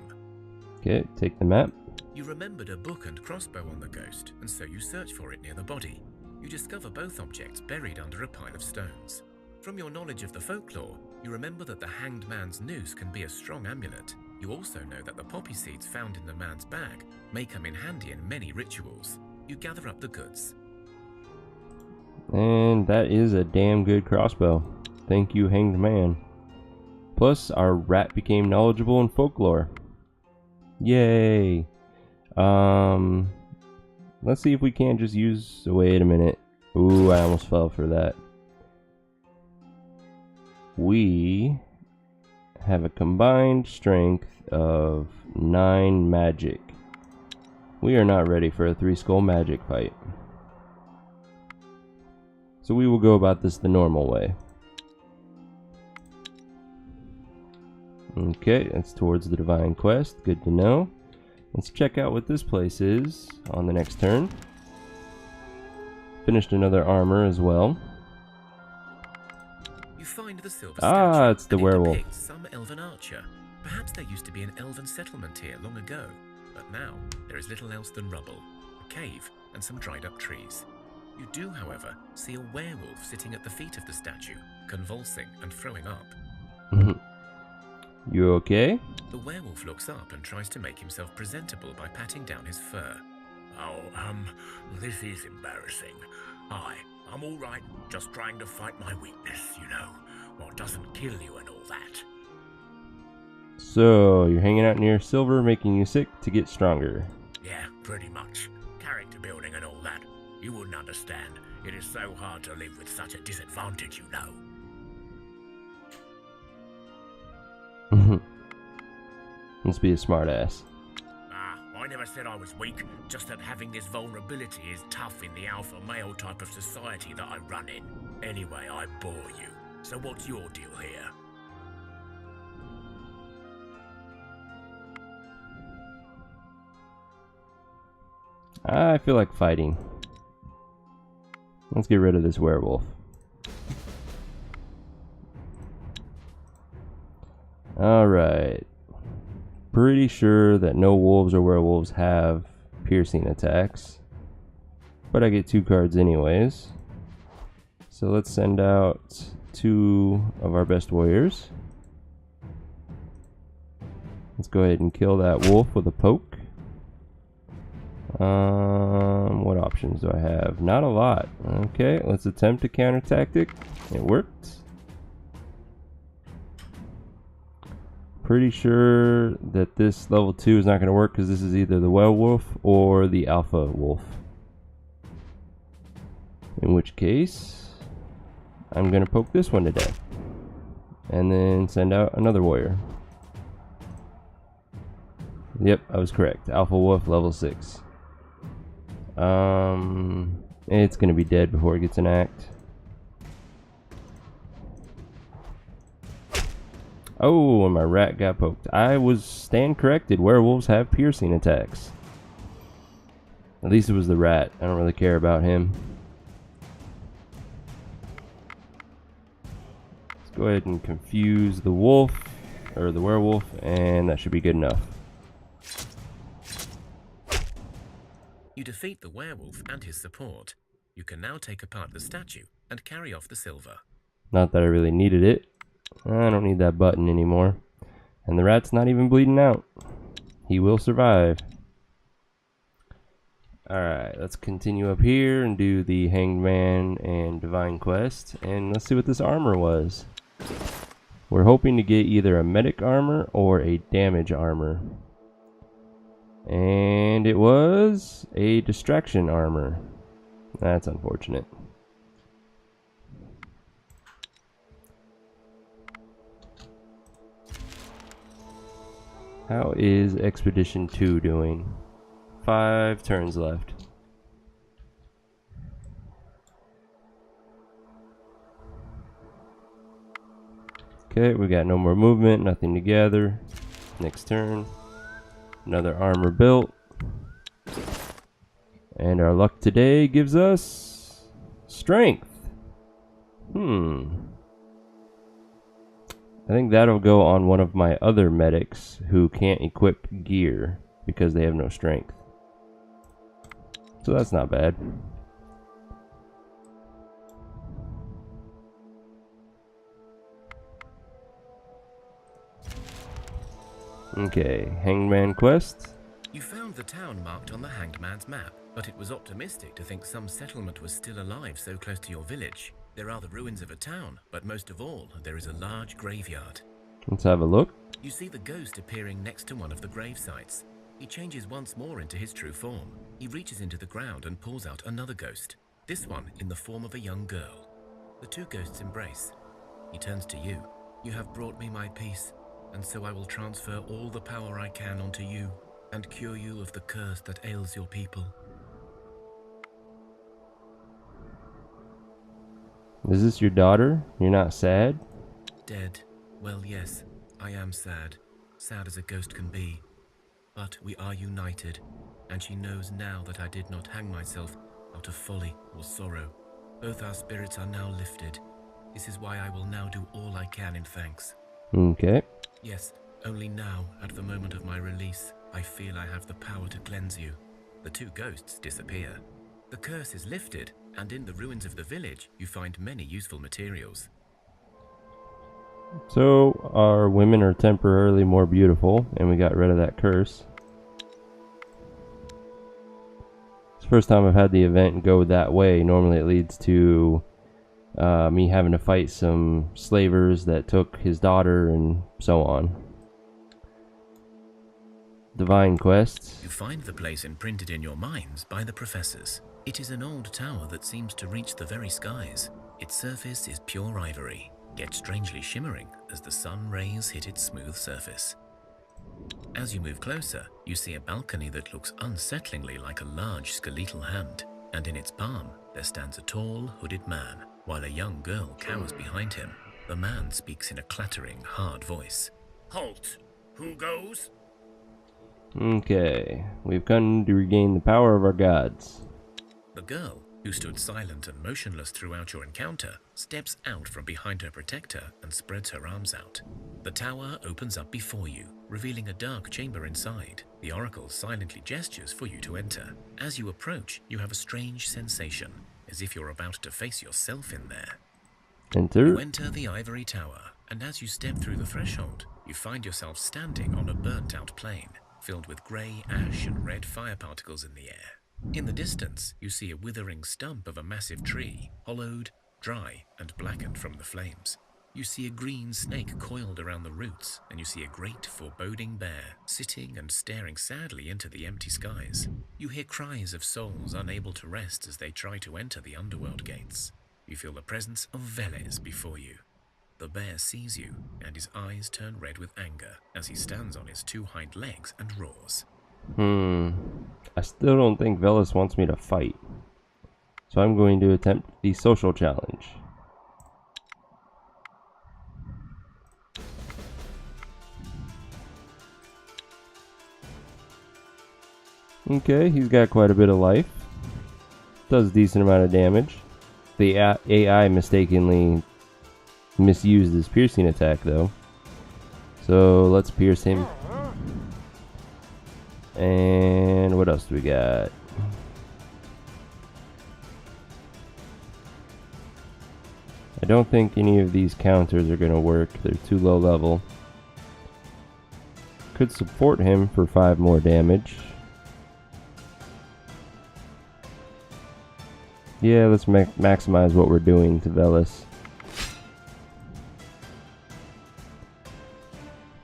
S1: Okay, take the map.
S2: You remembered a book and crossbow on the ghost, and so you search for it near the body. You discover both objects buried under a pile of stones. From your knowledge of the folklore, you remember that the hanged man's noose can be a strong amulet. You also know that the poppy seeds found in the man's bag may come in handy in many rituals. You gather up the goods.
S1: And that is a damn good crossbow. Thank you, hanged man. Plus, our rat became knowledgeable in folklore. Yay! Let's see if we can't just use... Wait a minute. Ooh, I almost fell for that. We have a combined strength of 9 magic. We are not ready for a 3-skull magic fight. So we will go about this the normal way. Okay, that's towards the Divine Quest. Good to know. Let's check out what this place is on the next turn. Finished another armor as well.
S2: You find the silver statue,
S1: it's the
S2: and it
S1: werewolf.
S2: depicts some elven archer. Perhaps there used to be an elven settlement here long ago, but now there is little else than rubble, a cave, and some dried up trees. You do, however, see a werewolf sitting at the feet of the statue, convulsing and throwing up.
S1: You okay?
S2: The werewolf looks up and tries to make himself presentable by patting down his fur.
S3: Oh, this is embarrassing. Hi, I'm all right, just trying to fight my weakness, you know. What doesn't kill you and all that.
S1: So, you're hanging out near silver, making you sick to get stronger.
S3: Yeah, pretty much. Character building and all that. You wouldn't understand. It is so hard to live with such a disadvantage, you know.
S1: Must be a smartass.
S3: I never said I was weak, just that having this vulnerability is tough in the alpha male type of society that I run in. Anyway, I bore you. So what's your deal here?
S1: I feel like fighting. Let's get rid of this werewolf. Alright. Pretty sure that no wolves or werewolves have piercing attacks. But I get 2 cards anyways. So let's send out 2 of our best warriors. Let's go ahead and kill that wolf with a poke. What options do I have? Not a lot. Okay, let's attempt a counter tactic. It worked. Pretty sure that this level 2 is not going to work because this is either the werewolf or the alpha wolf. In which case, I'm going to poke this one to death. And then send out another warrior. Yep, I was correct. Alpha wolf level 6. It's going to be dead before it gets an act. Oh, and my rat got poked. I was stand corrected. Werewolves have piercing attacks. At least it was the rat. I don't really care about him. Let's go ahead and confuse the wolf, or the werewolf, and that should be good enough.
S2: You defeat the werewolf and his support. You can now take apart the statue and carry off the silver.
S1: Not that I really needed it. I don't need that button anymore. And the rat's not even bleeding out. He will survive. Alright, let's continue up here and do the Hangman and Divine Quest. And let's see what this armor was. We're hoping to get either a medic armor or a damage armor. And it was a distraction armor. That's unfortunate. How is Expedition 2 doing? 5 turns left. Okay, we got no more movement, nothing to gather. Next turn. Another armor built. And our luck today gives us strength. I think that'll go on one of my other medics who can't equip gear because they have no strength. So that's not bad. Okay, Hangman Quest.
S2: You found the town marked on the Hanged Man's map, but it was optimistic to think some settlement was still alive so close to your village. There are the ruins of a town, but most of all, there is a large graveyard.
S1: Let's have a look.
S2: You see the ghost appearing next to one of the grave sites. He changes once more into his true form. He reaches into the ground and pulls out another ghost, this one in the form of a young girl. The two ghosts embrace. He turns to you. You have brought me my peace, and so I will transfer all the power I can onto you and cure you of the curse that ails your people.
S1: Is this your daughter? You're not sad?
S2: Dead. Well, yes, I am sad. Sad as a ghost can be. But we are united, and she knows now that I did not hang myself out of folly or sorrow. Both our spirits are now lifted. This is why I will now do all I can in thanks.
S1: Okay.
S2: Yes, only now, at the moment of my release, I feel I have the power to cleanse you. The two ghosts disappear. The curse is lifted, and in the ruins of the village, you find many useful materials.
S1: So, our women are temporarily more beautiful, and we got rid of that curse. It's the first time I've had the event go that way. Normally it leads to me having to fight some slavers that took his daughter and so on. Divine Quest.
S2: You find the place imprinted in your minds by the professors. It is an old tower that seems to reach the very skies. Its surface is pure ivory, yet strangely shimmering as the sun rays hit its smooth surface. As you move closer, you see a balcony that looks unsettlingly like a large skeletal hand, and in its palm there stands a tall, hooded man, while a young girl cowers behind him. The man speaks in a clattering, hard voice.
S3: Halt! Who goes?
S1: Okay, we've come to regain the power of our gods.
S2: The girl, who stood silent and motionless throughout your encounter, steps out from behind her protector and spreads her arms out. The tower opens up before you, revealing a dark chamber inside. The oracle silently gestures for you to enter. As you approach, you have a strange sensation, as if you're about to face yourself in there.
S1: Enter.
S2: You enter the ivory tower, and as you step through the threshold, you find yourself standing on a burnt-out plain, filled with grey ash and red fire particles in the air. In the distance, you see a withering stump of a massive tree, hollowed, dry, and blackened from the flames. You see a green snake coiled around the roots, and you see a great foreboding bear sitting and staring sadly into the empty skies. You hear cries of souls unable to rest as they try to enter the underworld gates. You feel the presence of Veles before you. The bear sees you, and his eyes turn red with anger as he stands on his two hind legs and roars.
S1: I still don't think Veles wants me to fight. So I'm going to attempt the social challenge. Okay, he's got quite a bit of life. Does a decent amount of damage. The AI mistakenly misused his piercing attack though. So let's pierce him. And what else do we got? I don't think any of these counters are going to work. They're too low level. Could support him for 5 more damage. Yeah, let's maximize what we're doing to Veles.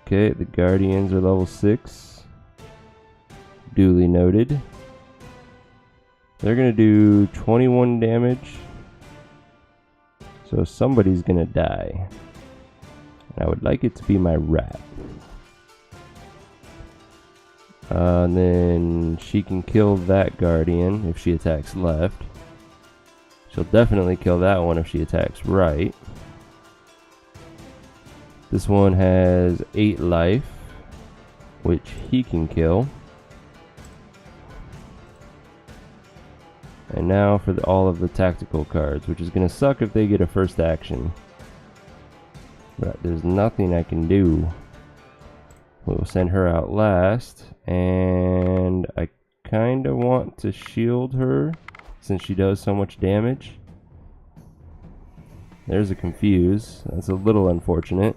S1: Okay, the Guardians are level 6. Duly noted. They're going to do 21 damage. So somebody's going to die. And I would like it to be my rat. And then she can kill that Guardian if she attacks left. She'll definitely kill that one if she attacks right. This one has 8 life, which he can kill. And now for all of the tactical cards, which is going to suck if they get a first action. But there's nothing I can do. We'll send her out last, and I kind of want to shield her since she does so much damage. There's a confuse. That's a little unfortunate.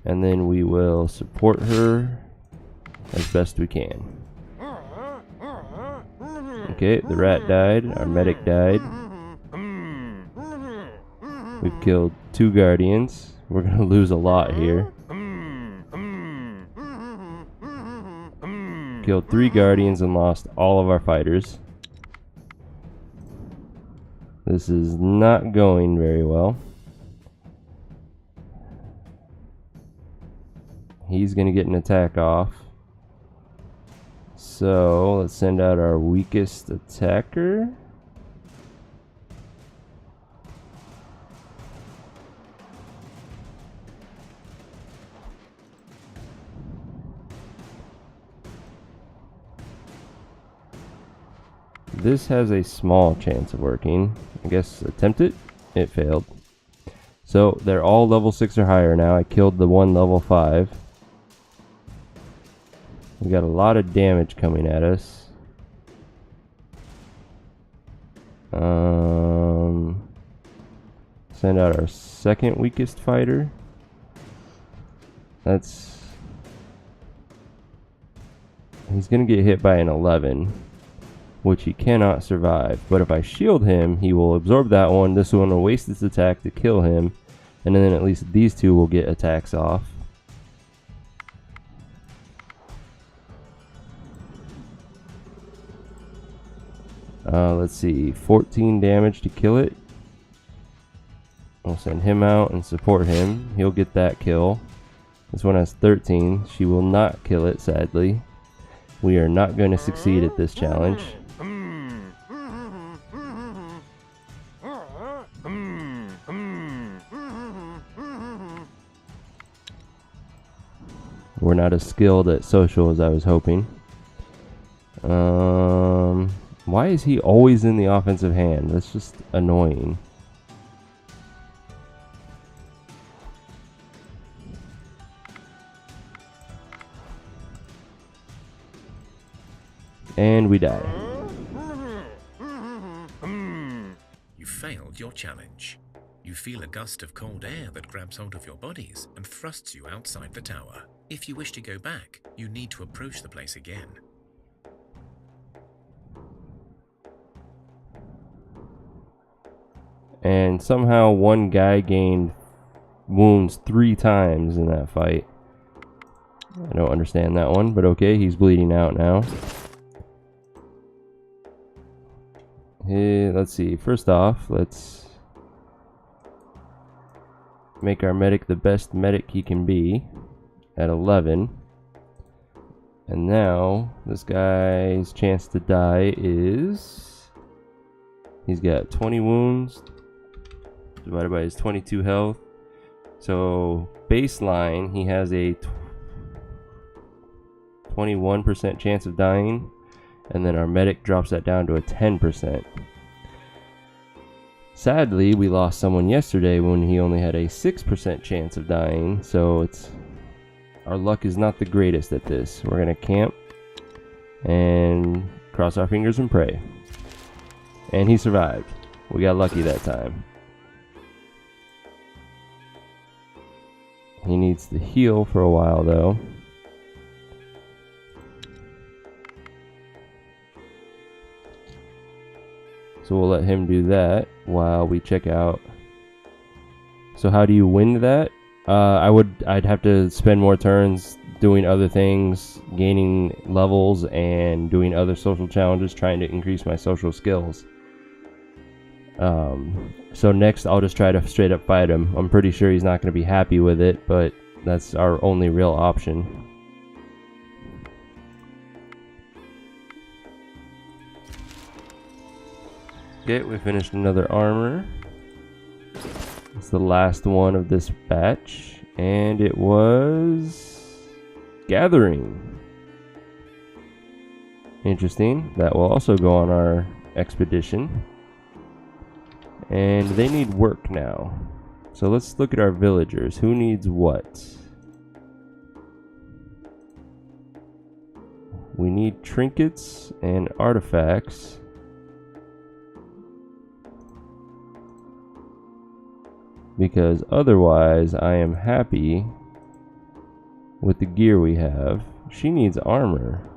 S1: And then we will support her as best we can. Okay, the rat died. Our medic died. We've killed 2 guardians. We're gonna lose a lot here. Killed 3 guardians and lost all of our fighters. This is not going very well. He's gonna get an attack off. So let's send out our weakest attacker. This has a small chance of working. I guess attempt it. It failed. So they're all level 6 or higher now. I killed the one level 5. We got a lot of damage coming at us. Send out our second weakest fighter. He's gonna get hit by an 11, which he cannot survive. But if I shield him, he will absorb that one. This one will waste its attack to kill him, and then at least these 2 will get attacks off. Let's see, 14 damage to kill it. We'll send him out and support him. He'll get that kill. This one has 13. She will not kill it, sadly. We are not going to succeed at this challenge. We're not as skilled at social as I was hoping. Why is he always in the offensive hand? That's just annoying. And we die.
S2: You failed your challenge. You feel a gust of cold air that grabs hold of your bodies and thrusts you outside the tower. If you wish to go back, you need to approach the place again.
S1: And somehow one guy gained wounds 3 times in that fight. I don't understand that one, but okay, he's bleeding out now. Hey, let's see. First off, let's make our medic the best medic he can be at 11. And now, this guy's chance to die is... He's got 20 wounds divided by his 22 health. So, baseline, he has a 21% chance of dying, and then our medic drops that down to a 10%. Sadly, we lost someone yesterday when he only had a 6% chance of dying, so our luck is not the greatest at this. We're gonna camp and cross our fingers and pray. And he survived. We got lucky that time. He needs to heal for a while though. So we'll let him do that while we check out. So how do you win that? I'd have to spend more turns doing other things, gaining levels, and doing other social challenges, trying to increase my social skills. So next I'll just try to straight up fight him. I'm pretty sure he's not going to be happy with it, but that's our only real option. Okay, we finished another armor. It's the last one of this batch, and it was gathering. Interesting. That will also go on our expedition. And they need work now. So let's look at our villagers. Who needs what? We need trinkets and artifacts. Because otherwise I am happy with the gear we have. She needs armor.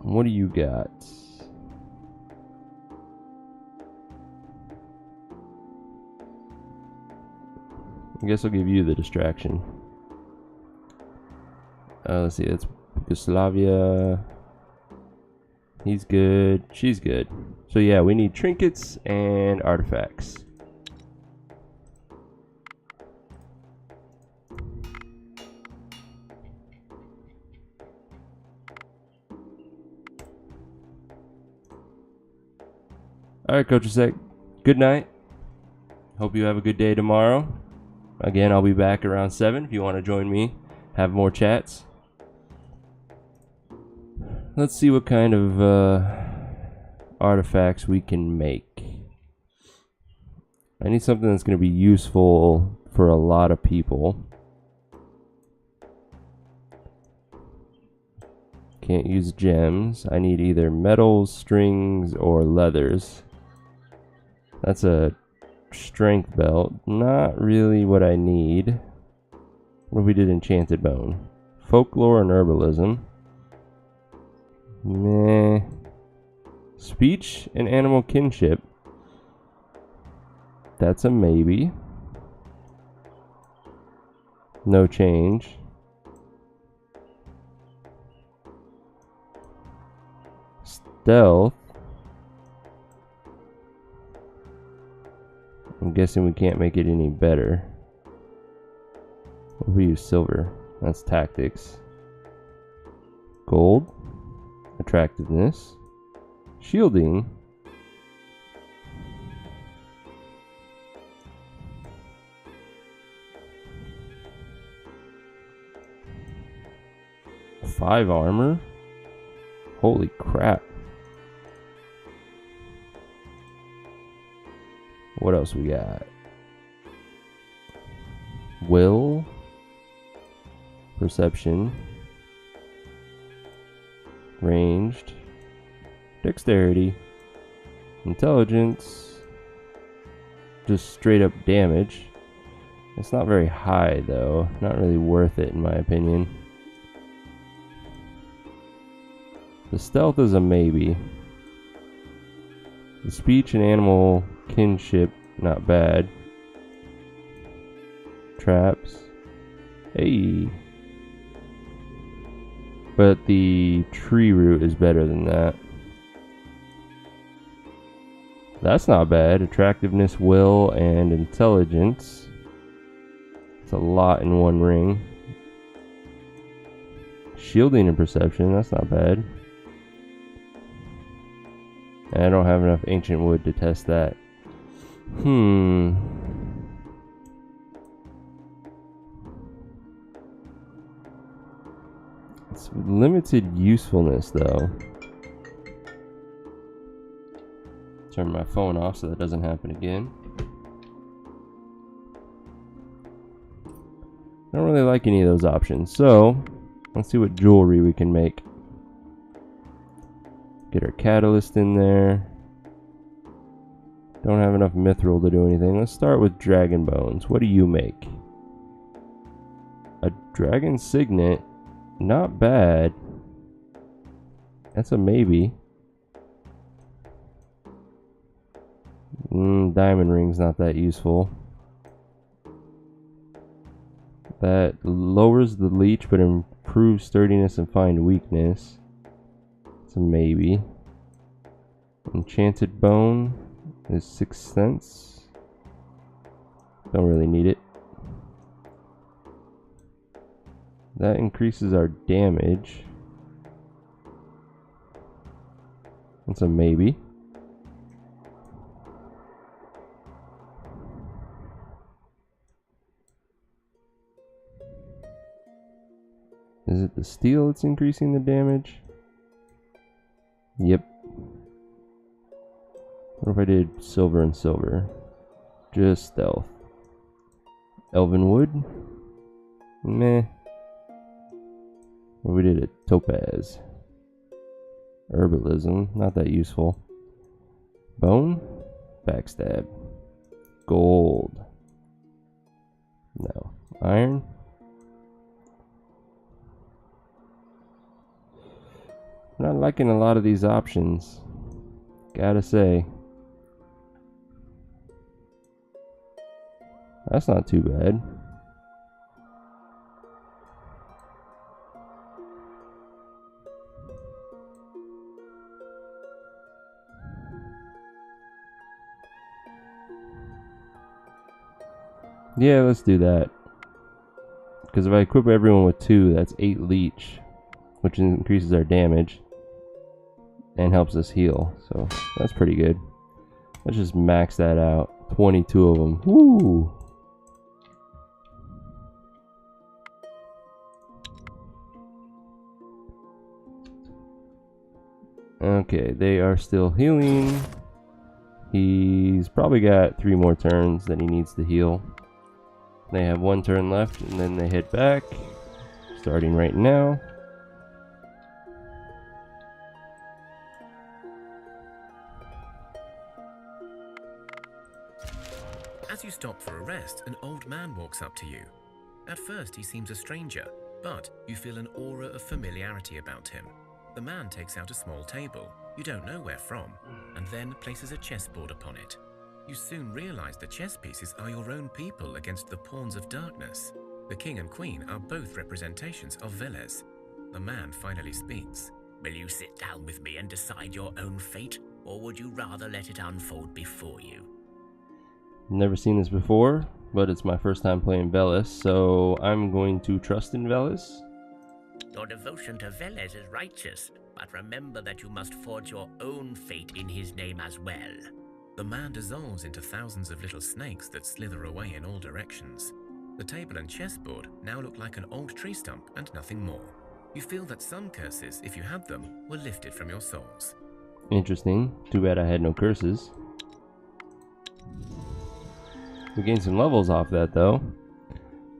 S1: What do you got? I guess I'll give you the distraction. Let's see, that's Yugoslavia. He's good. She's good. So yeah, we need trinkets and artifacts. Alright, Coach Sec. Good night. Hope you have a good day tomorrow. Again, I'll be back around 7 if you want to join me. Have more chats. Let's see what kind of artifacts we can make. I need something that's going to be useful for a lot of people. Can't use gems. I need either metals, strings, or leathers. That's a strength belt. Not really what I need. What if we did enchanted bone? Folklore and herbalism. Meh. Speech and animal kinship. That's a maybe. No change. Stealth. I'm guessing we can't make it any better. What if we use silver? That's tactics. Gold. Attractiveness. Shielding. Five armor. Holy crap. What else we got? Will. Perception. Ranged. Dexterity. Intelligence. Just straight up damage. It's not very high though. Not really worth it in my opinion. The stealth is a maybe. The speech and animal kinship, not bad. Traps. Hey. But the tree root is better than that. That's not bad. Attractiveness, will, and intelligence. It's a lot in one ring. Shielding and perception, that's not bad. And I don't have enough ancient wood to test that. It's limited usefulness though. Turn my phone off so that doesn't happen again. I don't really like any of those options, so let's see what jewelry we can make. Get our catalyst in there. Don't have enough mithril to do anything. Let's start with dragon bones. What do you make? A dragon signet. Not bad. That's a maybe. Diamond ring's not that useful. That lowers the leech but improves sturdiness and find weakness. It's a maybe. Enchanted bone is 6 cents. Don't really need it. That increases our damage. That's a maybe. Is it the steel that's increasing the damage? Yep. What if I did silver and silver? Just stealth. Elven wood? Meh. What if we did a topaz? Herbalism, not that useful. Bone? Backstab. Gold. No. Iron? I'm not liking a lot of these options. Gotta say. That's not too bad. Yeah, let's do that. Because if I equip everyone with 2, that's 8 leech, which increases our damage and helps us heal. So that's pretty good. Let's just max that out. 22 of them. Woo! Okay, they are still healing. He's probably got 3 more turns that he needs to heal. They have 1 turn left, and then they head back, starting right now.
S2: As you stop for a rest, an old man walks up to you. At first, he seems a stranger, but you feel an aura of familiarity about him. The man takes out a small table, you don't know where from, and then places a chessboard upon it. You soon realize the chess pieces are your own people against the pawns of darkness. The king and queen are both representations of Veles. The man finally speaks.
S3: Will you sit down with me and decide your own fate, or would you rather let it unfold before you?
S1: Never seen this before, but it's my first time playing Veles, so I'm going to trust in Veles.
S3: Your devotion to Veles is righteous, but remember that you must forge your own fate in his name as well.
S2: The man dissolves into thousands of little snakes that slither away in all directions. The table and chessboard now look like an old tree stump and nothing more. You feel that some curses, if you had them, were lifted from your souls.
S1: Interesting. Too bad I had no curses. We gained some levels off that though.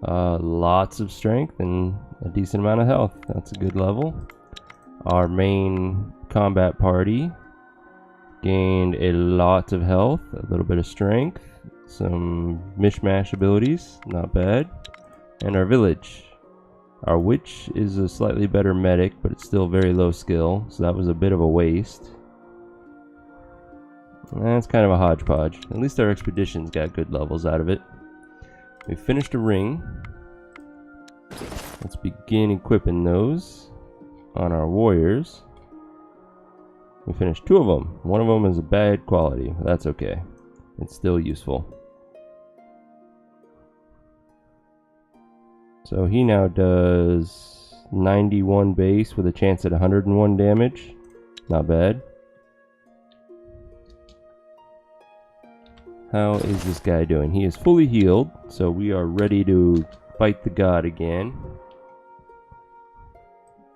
S1: Lots of strength and a decent amount of health. That's a good level. Our main combat party gained a lot of health, a little bit of strength, some mishmash abilities, not bad. And our village. Our witch is a slightly better medic, but it's still very low skill, so that was a bit of a waste. That's kind of a hodgepodge. At least our expedition's got good levels out of it. We finished a ring. Let's begin equipping those on our warriors. We finished 2 of them. 1 of them is a bad quality, but that's okay. It's still useful. So he now does 91 base with a chance at 101 damage. Not bad. How is this guy doing? He is fully healed, so we are ready to fight the god again.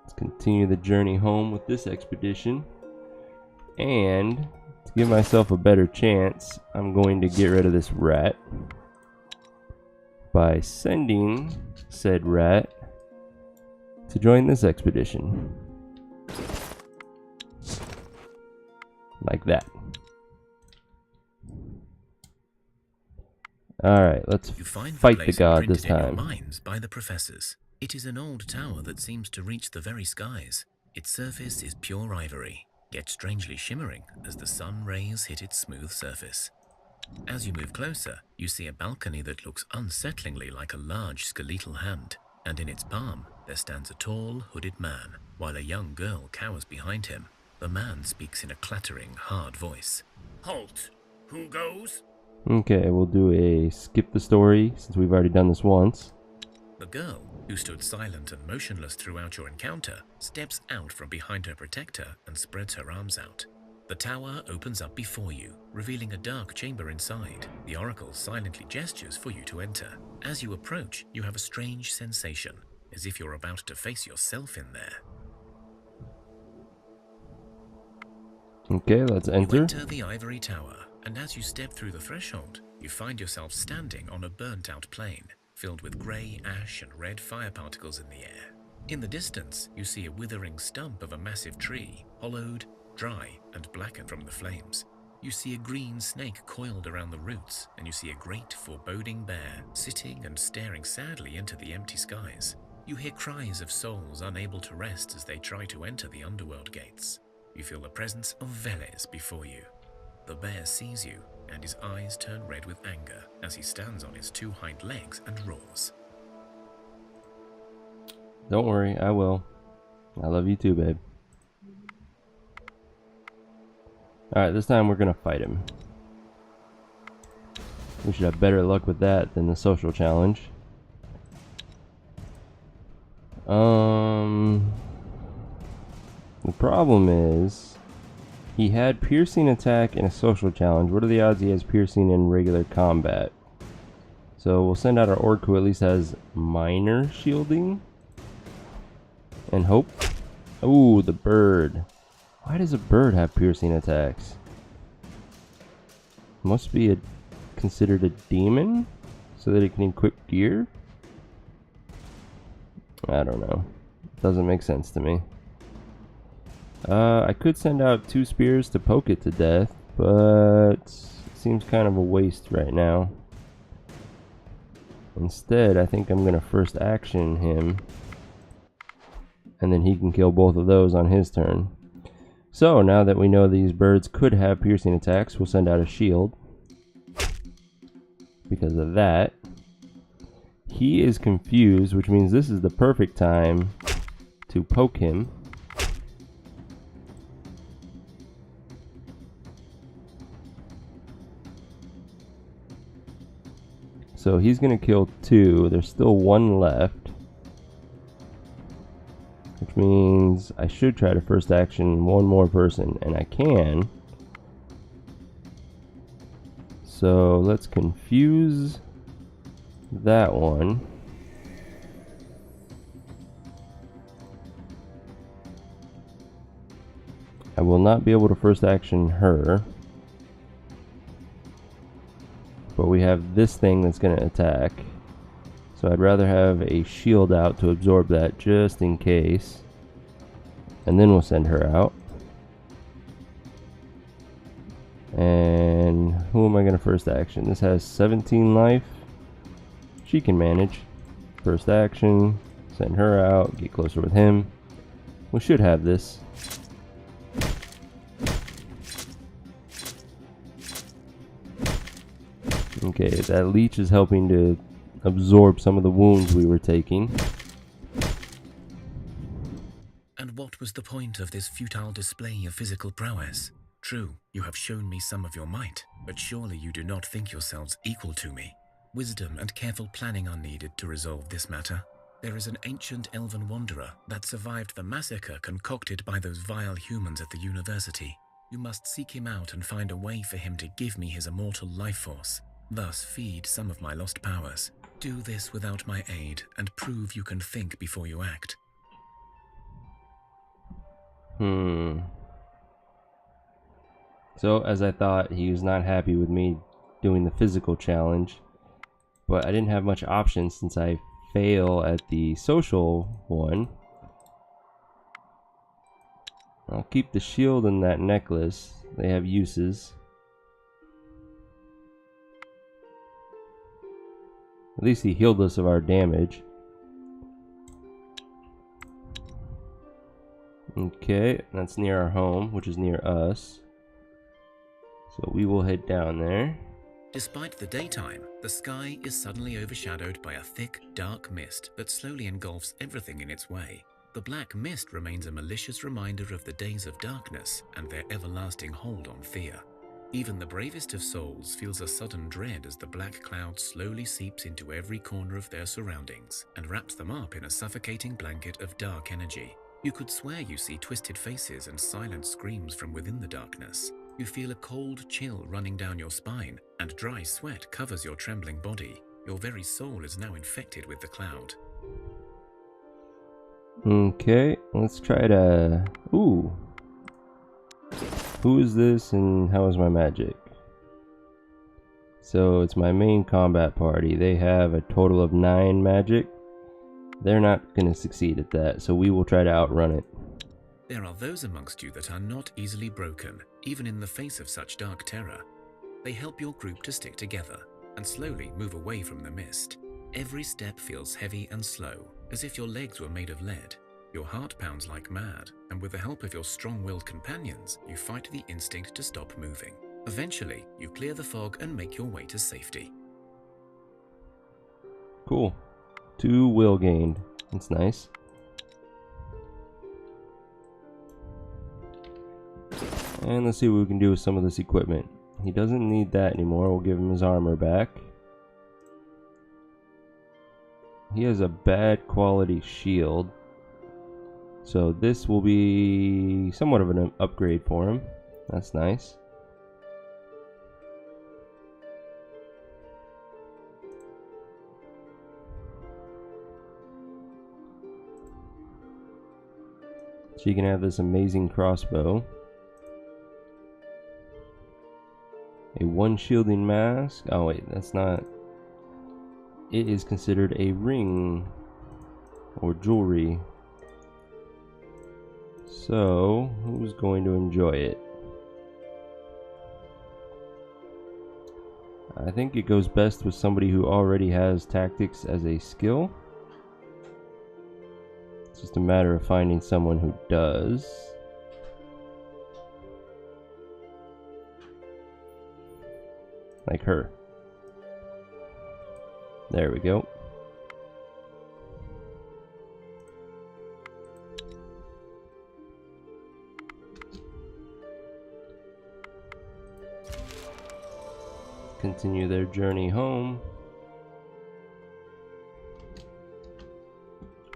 S1: Let's continue the journey home with this expedition. And to give myself a better chance, I'm going to get rid of this rat by sending said rat to join this expedition. Like that. Alright, let's fight the god this time.
S2: Minds by the professors. It is an old tower that seems to reach the very skies. Its surface is pure ivory, yet strangely shimmering as the sun rays hit its smooth surface. As you move closer, you see a balcony that looks unsettlingly like a large skeletal hand, and in its palm there stands a tall, hooded man, while a young girl cowers behind him. The man speaks in a clattering, hard voice.
S3: Halt! Who goes?
S1: Okay, we'll do a skip the story since we've already done this once.
S2: The girl, who stood silent and motionless throughout your encounter, steps out from behind her protector and spreads her arms out. The tower opens up before you, revealing a dark chamber inside. The oracle silently gestures for you to enter. As you approach, you have a strange sensation, as if you're about to face yourself in there.
S1: Okay, let's enter.
S2: You enter the ivory tower, and as you step through the threshold, you find yourself standing on a burnt-out plain, filled with grey ash and red fire particles in the air. In the distance, you see a withering stump of a massive tree, hollowed, dry, and blackened from the flames. You see a green snake coiled around the roots, and you see a great foreboding bear sitting and staring sadly into the empty skies. You hear cries of souls unable to rest as they try to enter the underworld gates. You feel the presence of Veles before you. The bear sees you, and his eyes turn red with anger as he stands on his two hind legs and roars.
S1: Don't worry, I will. I love you too, babe. Alright, this time we're gonna fight him. We should have better luck with that than the social challenge. The problem is he had piercing attack in a social challenge. What are the odds he has piercing in regular combat? So we'll send out our orc who at least has minor shielding and hope. Ooh, the bird. Why does a bird have piercing attacks? Must be considered a demon so that it can equip gear? I don't know. Doesn't make sense to me. I could send out 2 spears to poke it to death, but it seems kind of a waste right now. Instead, I think I'm going to first action him, and then he can kill both of those on his turn. So, now that we know these birds could have piercing attacks, we'll send out a shield. Because of that. He is confused, which means this is the perfect time to poke him. So he's going to kill 2. There's still 1 left. Which means I should try to first action 1 more person. And I can. So let's confuse that one. I will not be able to first action her. But we have this thing that's going to attack. So I'd rather have a shield out to absorb that just in case. And then we'll send her out. And who am I going to first action? This has 17 life. She can manage. First action. Send her out. Get closer with him. We should have this. Okay, that leech is helping to absorb some of the wounds we were taking.
S2: And what was the point of this futile display of physical prowess? True, you have shown me some of your might, but surely you do not think yourselves equal to me. Wisdom and careful planning are needed to resolve this matter. There is an ancient elven wanderer that survived the massacre concocted by those vile humans at the university. You must seek him out and find a way for him to give me his immortal life force. Thus feed some of my lost powers. Do this without my aid and prove you can think before you act.
S1: So, as I thought, he was not happy with me doing the physical challenge, but I didn't have much options since I fail at the social one. I'll keep the shield and that necklace. They have uses. At least he healed us of our damage. Okay, that's near our home, which is near us. So we will head down there.
S2: Despite the daytime, the sky is suddenly overshadowed by a thick, dark mist that slowly engulfs everything in its way. The black mist remains a malicious reminder of the days of darkness and their everlasting hold on Thea. Even the bravest of souls feels a sudden dread as the black cloud slowly seeps into every corner of their surroundings and wraps them up in a suffocating blanket of dark energy. You could swear you see twisted faces and silent screams from within the darkness. You feel a cold chill running down your spine, and dry sweat covers your trembling body. Your very soul is now infected with the cloud.
S1: Okay, let's try to... Ooh. Who is this and how is my magic? So it's my main combat party. They have a total of 9 magic. They're not going to succeed at that, so we will try to outrun it.
S2: There are those amongst you that are not easily broken, even in the face of such dark terror. They help your group to stick together and slowly move away from the mist. Every step feels heavy and slow, as if your legs were made of lead. Your heart pounds like mad, and with the help of your strong-willed companions, you fight the instinct to stop moving. Eventually, you clear the fog and make your way to safety.
S1: Cool. 2 will gained. That's nice. And let's see what we can do with some of this equipment. He doesn't need that anymore. We'll give him his armor back. He has a bad quality shield, so this will be somewhat of an upgrade for him. That's nice. So you can have this amazing crossbow. A 1 shielding mask. Oh wait, that's not... It is considered a ring or jewelry. So, who's going to enjoy it? I think it goes best with somebody who already has tactics as a skill. It's just a matter of finding someone who does. Like her. There we go. Continue their journey home.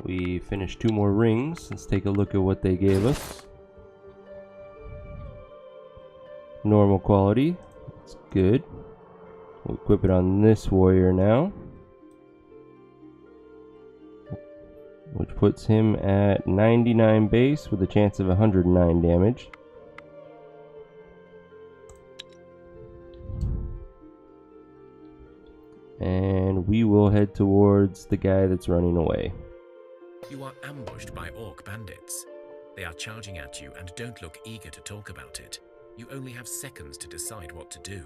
S1: We finished 2 more rings. Let's take a look at what they gave us. Normal quality. That's good. We'll equip it on this warrior now, which puts him at 99 base with a chance of 109 damage. And we will head towards the guy that's running away.
S2: You are ambushed by orc bandits. They are charging at you and don't look eager to talk about it. You only have seconds to decide what to do.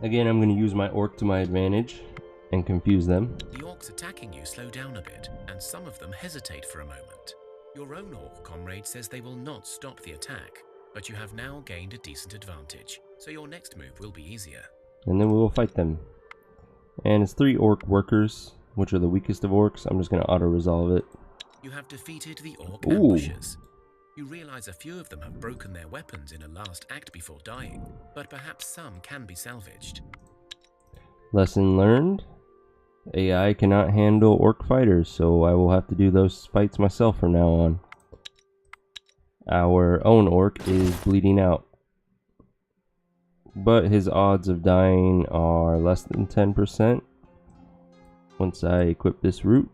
S1: Again, I'm going to use my orc to my advantage and confuse them.
S2: The orcs attacking you slow down a bit, and some of them hesitate for a moment. Your own orc comrade says they will not stop the attack, but you have now gained a decent advantage, so your next move will be easier.
S1: And then we will fight them. And it's 3 orc workers, which are the weakest of orcs. I'm just going to auto-resolve it.
S2: You have defeated the orc ambushers. You realize a few of them have broken their weapons in a last act before dying, but perhaps some can be salvaged.
S1: Lesson learned. AI cannot handle orc fighters, so I will have to do those fights myself from now on. Our own orc is bleeding out, but his odds of dying are less than 10% once I equip this root.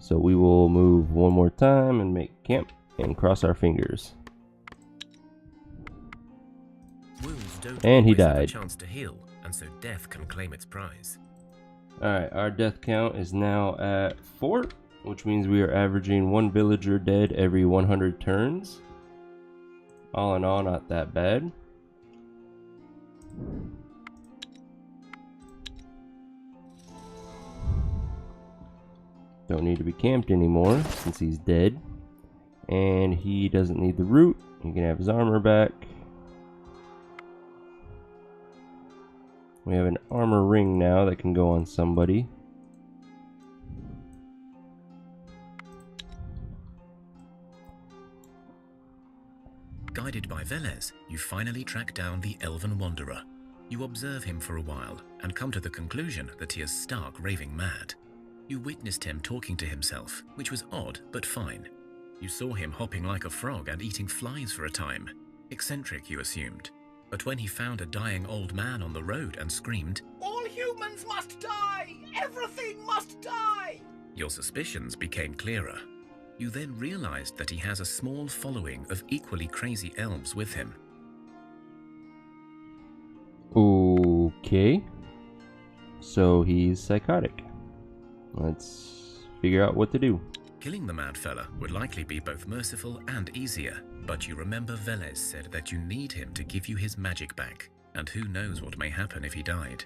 S1: So we will move one more time and make camp and cross our fingers.
S2: Wounds don't
S1: And he
S2: always have a
S1: died.
S2: chance to heal, and so death can claim its prize.
S1: Alright, our death count is now at 4, which means we are averaging 1 villager dead every 100 turns. All in all, not that bad. Don't need to be camped anymore since he's dead. And he doesn't need the root. He can have his armor back. We have an armor ring now that can go on somebody.
S2: Guided by Veles, you finally track down the Elven Wanderer. You observe him for a while and come to the conclusion that he is stark raving mad. You witnessed him talking to himself, which was odd but fine. You saw him hopping like a frog and eating flies for a time. Eccentric, you assumed. But when he found a dying old man on the road and screamed,
S3: All humans must die! Everything must die!
S2: your suspicions became clearer. You then realized that he has a small following of equally crazy elves with him.
S1: Okay. So he's psychotic. Let's figure out what to do.
S2: Killing the mad fella would likely be both merciful and easier, but you remember Veles said that you need him to give you his magic back, and who knows what may happen if he died.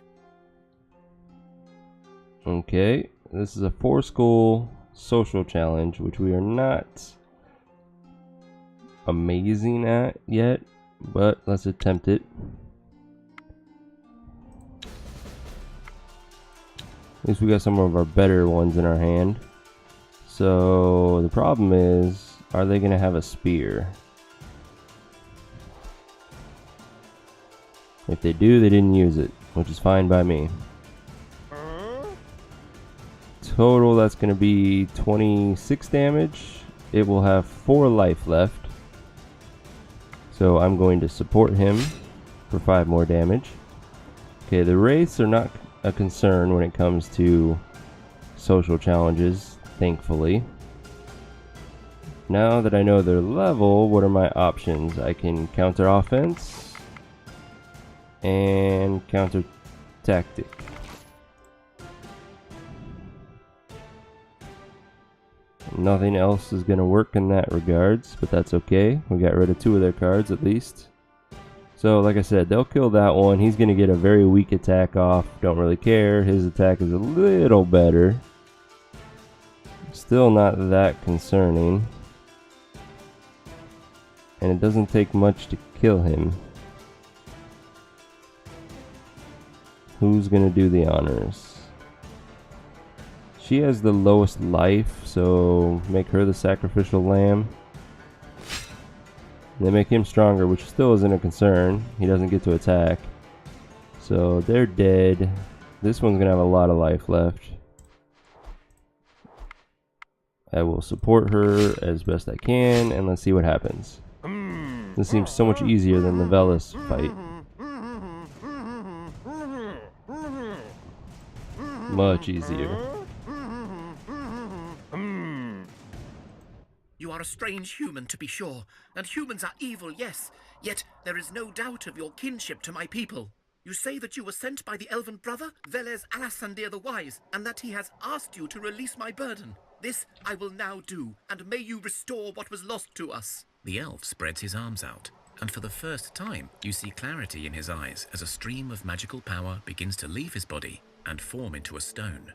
S1: Okay, this is a 4-skull social challenge, which we are not amazing at yet, but let's attempt it. At least we got some of our better ones in our hand. So the problem is, are they going to have a spear? If they do, they didn't use it, which is fine by me. Total, that's going to be 26 damage. It will have 4 life left. So I'm going to support him for 5 more damage. Okay, the wraiths are not a concern when it comes to social challenges, thankfully. Now that I know their level, what are my options? I can counter offense and counter tactic. Nothing else is going to work in that regards, but that's okay. We got rid of 2 of their cards at least. So like I said, they'll kill that one. He's going to get a very weak attack off. Don't really care. His attack is a little better. Still not that concerning. And it doesn't take much to kill him. Who's going to do the honors? She has the lowest life, so make her the sacrificial lamb. They make him stronger, which still isn't a concern. He doesn't get to attack. So they're dead. This one's going to have a lot of life left. I will support her as best I can, and let's see what happens. This seems so much easier than the Veles fight. Much easier.
S3: You are a strange human, to be sure, and humans are evil, yes. Yet there is no doubt of your kinship to my people. You say that you were sent by the elven brother, Veles Alasandir the Wise, and that he has asked you to release my burden. This I will now do, and may you restore what was lost to us.
S2: The elf spreads his arms out, and for the first time you see clarity in his eyes as a stream of magical power begins to leave his body and form into a stone.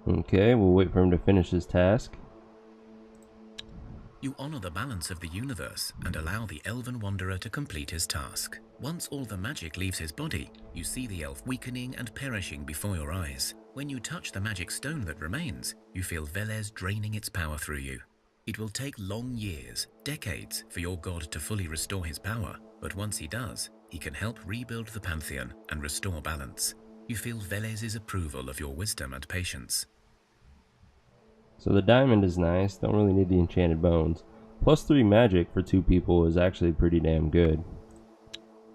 S1: Okay, we'll wait for him to finish his task.
S2: You honor the balance of the universe and allow the Elven Wanderer to complete his task. Once all the magic leaves his body, you see the elf weakening and perishing before your eyes. When you touch the magic stone that remains, you feel Veles draining its power through you. It will take long years, decades, for your god to fully restore his power, but once he does, he can help rebuild the Pantheon and restore balance. You feel Veles's approval of your wisdom and patience.
S1: So the diamond is nice, don't really need the enchanted bones. +3 magic for 2 people is actually pretty damn good.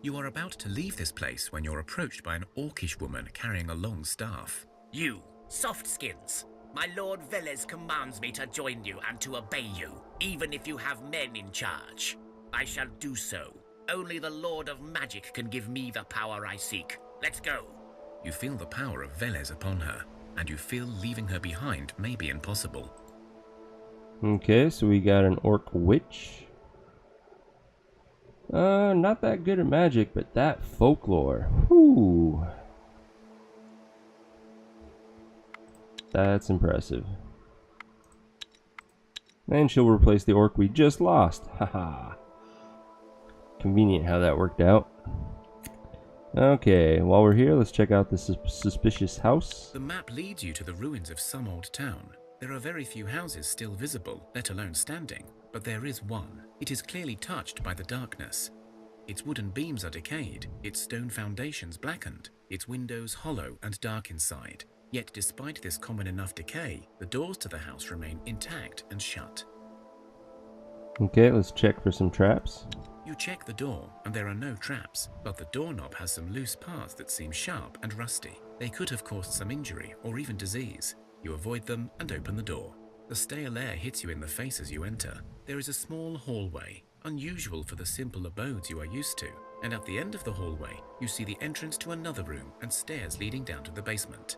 S2: You are about to leave this place when you're approached by an orcish woman carrying a long staff.
S3: You, Soft skins. My lord Veles commands me to join you and to obey you, even if you have men in charge. I shall do so. Only the Lord of Magic can give me the power I seek. Let's go.
S2: You feel the power of Veles upon her, and you feel leaving her behind may be impossible.
S1: Okay, so we got an orc witch. Not that good at magic, but that folklore. Whew. That's impressive. And she'll replace the orc we just lost. Haha. Convenient how that worked out. Okay, while we're here, let's check out this suspicious house.
S2: The map leads you to the ruins of some old town. There are very few houses still visible, let alone standing, but there is one. It is clearly touched by the darkness. Its wooden beams are decayed, its stone foundations blackened, its windows hollow and dark inside. Yet despite this common enough decay, the doors to the house remain intact and shut.
S1: Okay, let's check for some traps.
S2: You check the door, and there are no traps, but the doorknob has some loose parts that seem sharp and rusty. They could have caused some injury or even disease. You avoid them and open the door. The stale air hits you in the face as you enter. There is a small hallway, unusual for the simple abodes you are used to, and at the end of the hallway, you see the entrance to another room and stairs leading down to the basement.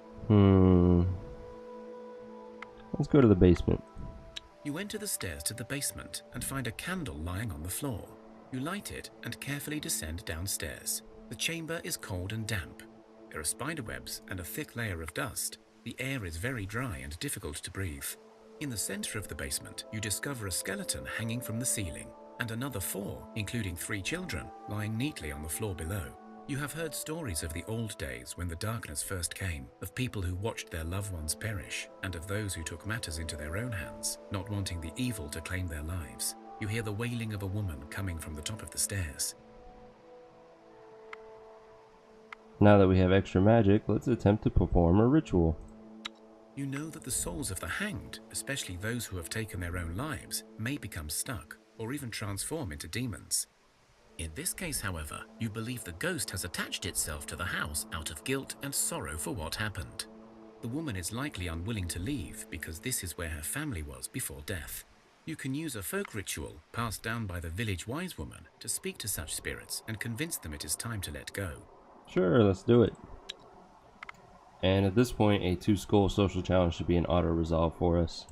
S1: Let's go to the basement.
S2: You enter the stairs to the basement and find a candle lying on the floor. You light it and carefully descend downstairs. The chamber is cold and damp. There are spiderwebs and a thick layer of dust. The air is very dry and difficult to breathe. In the center of the basement, you discover a skeleton hanging from the ceiling, and another 4, including 3 children, lying neatly on the floor below. You have heard stories of the old days when the darkness first came, of people who watched their loved ones perish, and of those who took matters into their own hands, not wanting the evil to claim their lives. You hear the wailing of a woman coming from the top of the stairs.
S1: Now that we have extra magic, let's attempt to perform a ritual.
S2: You know that the souls of the hanged, especially those who have taken their own lives, may become stuck, or even transform into demons. In this case, however, you believe the ghost has attached itself to the house out of guilt and sorrow for what happened. The woman is likely unwilling to leave because this is where her family was before death. You can use a folk ritual passed down by the village wise woman to speak to such spirits and convince them it is time to let go.
S1: Sure, let's do it. And at this point, a 2-skull social challenge should be an auto-resolve for us.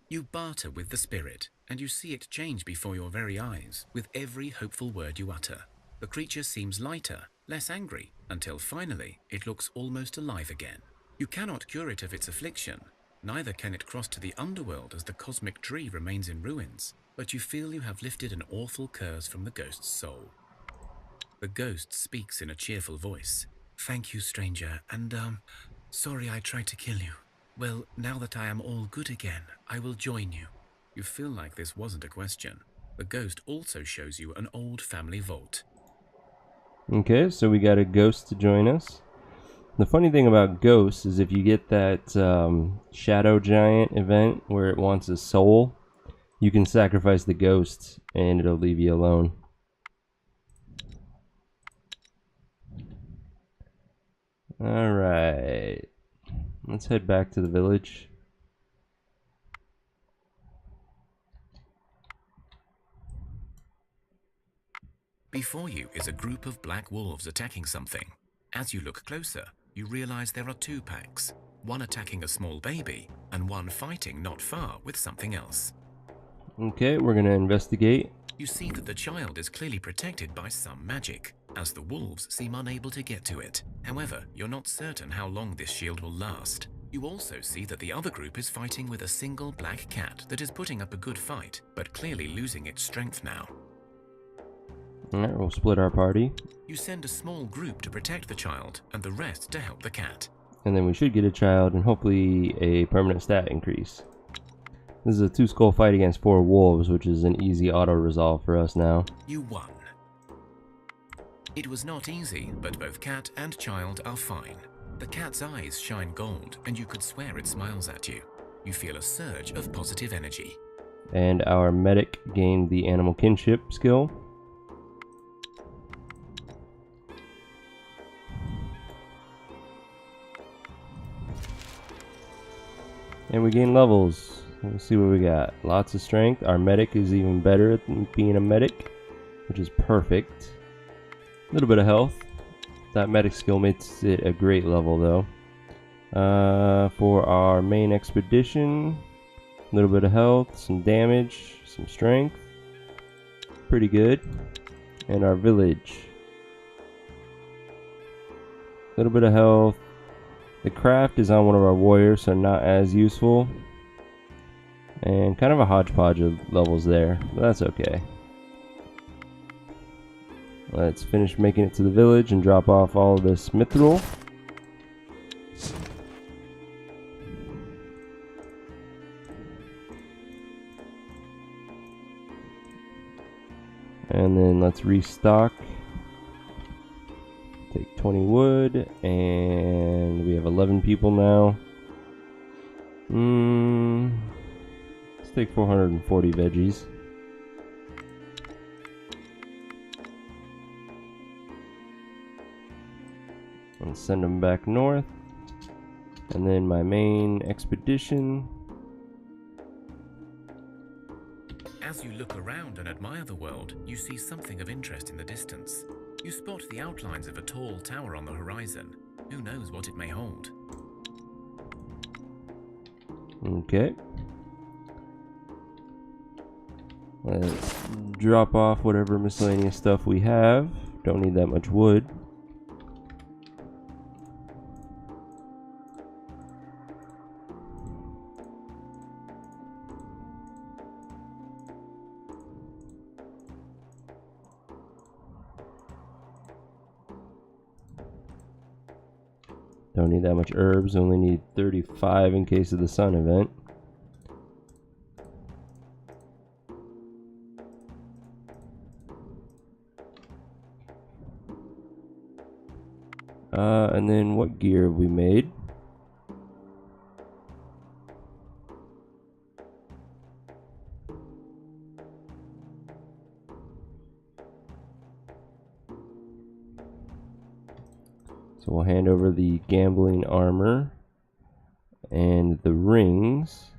S2: You barter with the spirit, and you see it change before your very eyes with every hopeful word you utter. The creature seems lighter, less angry, until finally it looks almost alive again. You cannot cure it of its affliction, neither can it cross to the underworld as the cosmic tree remains in ruins, but you feel you have lifted an awful curse from the ghost's soul. The ghost speaks in a cheerful voice. "Thank you, stranger, and sorry I tried to kill you. Well, now that I am all good again, I will join you." You feel like this wasn't a question. The ghost also shows you an old family vault.
S1: Okay, so we got a ghost to join us. The funny thing about ghosts is if you get that shadow giant event where it wants a soul, you can sacrifice the ghost and it'll leave you alone. Alright, let's head back to the village.
S2: Before you is a group of black wolves attacking something. As you look closer, you realize there are 2 packs, one attacking a small baby and one fighting not far with something else.
S1: Okay, we're gonna investigate.
S2: You see that the child is clearly protected by some magic, as the wolves seem unable to get to it. However, you're not certain how long this shield will last. You also see that the other group is fighting with a single black cat that is putting up a good fight, but clearly losing its strength now.
S1: Alright, we'll split our party.
S2: You send a small group to protect the child, and the rest to help the cat.
S1: And then we should get a child and hopefully a permanent stat increase. This is a 2-skull fight against 4 wolves, which is an easy auto-resolve for us now.
S2: You won. It was not easy, but both cat and child are fine. The cat's eyes shine gold, and you could swear it smiles at you. You feel a surge of positive energy.
S1: And our medic gained the animal kinship skill. And we gain levels. Let's see what we got. Lots of strength. Our medic is even better at being a medic, which is perfect. A little bit of health. That medic skill makes it a great level though. For our main expedition, a little bit of health, some damage, some strength. Pretty good. And our village. A little bit of health. The craft is on one of our warriors, so not as useful. And kind of a hodgepodge of levels there, but that's okay. Let's finish making it to the village and drop off all of this mithril. And then let's restock. Take 20 wood, and we have 11 people now. Let's take 440 veggies. And send them back north. And then my main expedition.
S2: As you look around and admire the world, you see something of interest in the distance. You spot the outlines of a tall tower on the horizon. Who knows what it may hold?
S1: Okay. Let's drop off whatever miscellaneous stuff we have. Don't need that much wood. Don't need that much herbs, only need 35 in case of the sun event. And then what gear have we made? So we'll hand over the gambling armor and the rings.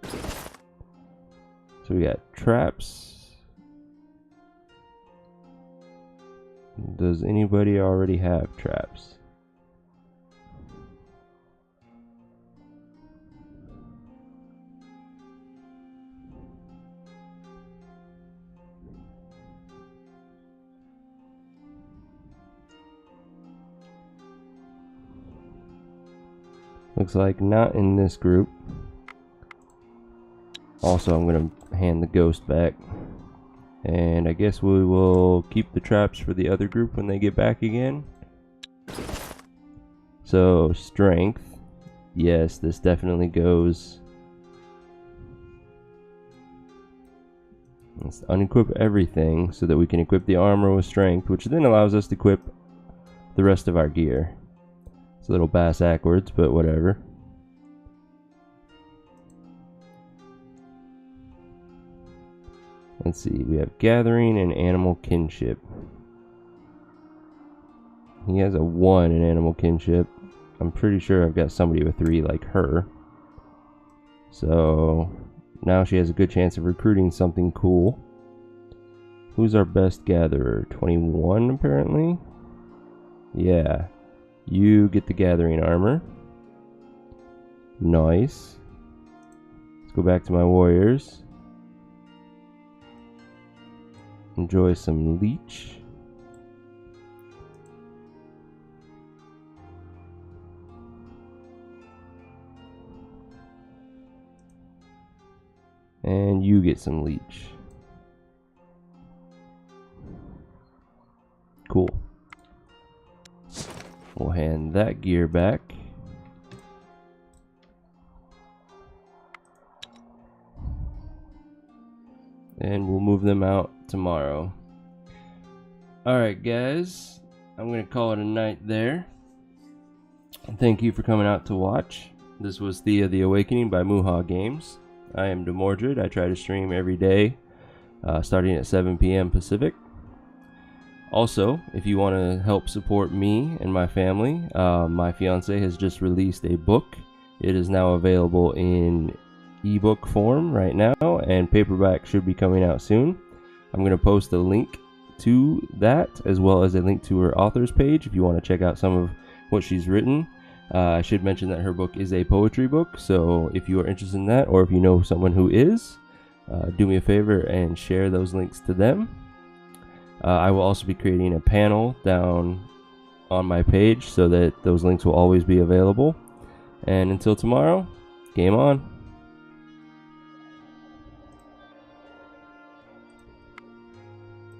S1: So we got traps. Does anybody already have traps? Looks like not in this group. Also, I'm going to hand the ghost back. And I guess we will keep the traps for the other group when they get back again. So, strength. Yes, this definitely goes. Let's unequip everything so that we can equip the armor with strength, which then allows us to equip the rest of our gear. It's a little bass-ackwards, but whatever. Let's see, we have gathering and animal kinship. He has a 1 in animal kinship. I'm pretty sure I've got somebody with 3 like her. So now she has a good chance of recruiting something cool. Who's our best gatherer? 21 apparently? Yeah. You get the gathering armor. Nice. Let's go back to my warriors. Enjoy some leech. And you get some leech. Cool. We'll hand that gear back. And we'll move them out tomorrow. Alright guys, I'm going to call it a night there. Thank you for coming out to watch. This was Thea the Awakening by Muha Games. I am Demordred. I try to stream every day, starting at 7 p.m. Pacific. Also, if you want to help support me and my family, my fiance has just released a book. It is now available in ebook form right now, and paperback should be coming out soon. I'm going to post a link to that, as well as a link to her author's page if you want to check out some of what she's written. I should mention that her book is a poetry book, so if you are interested in that, or if you know someone who is, do me a favor and share those links to them. I will also be creating a panel down on my page so that those links will always be available. And until tomorrow, game on.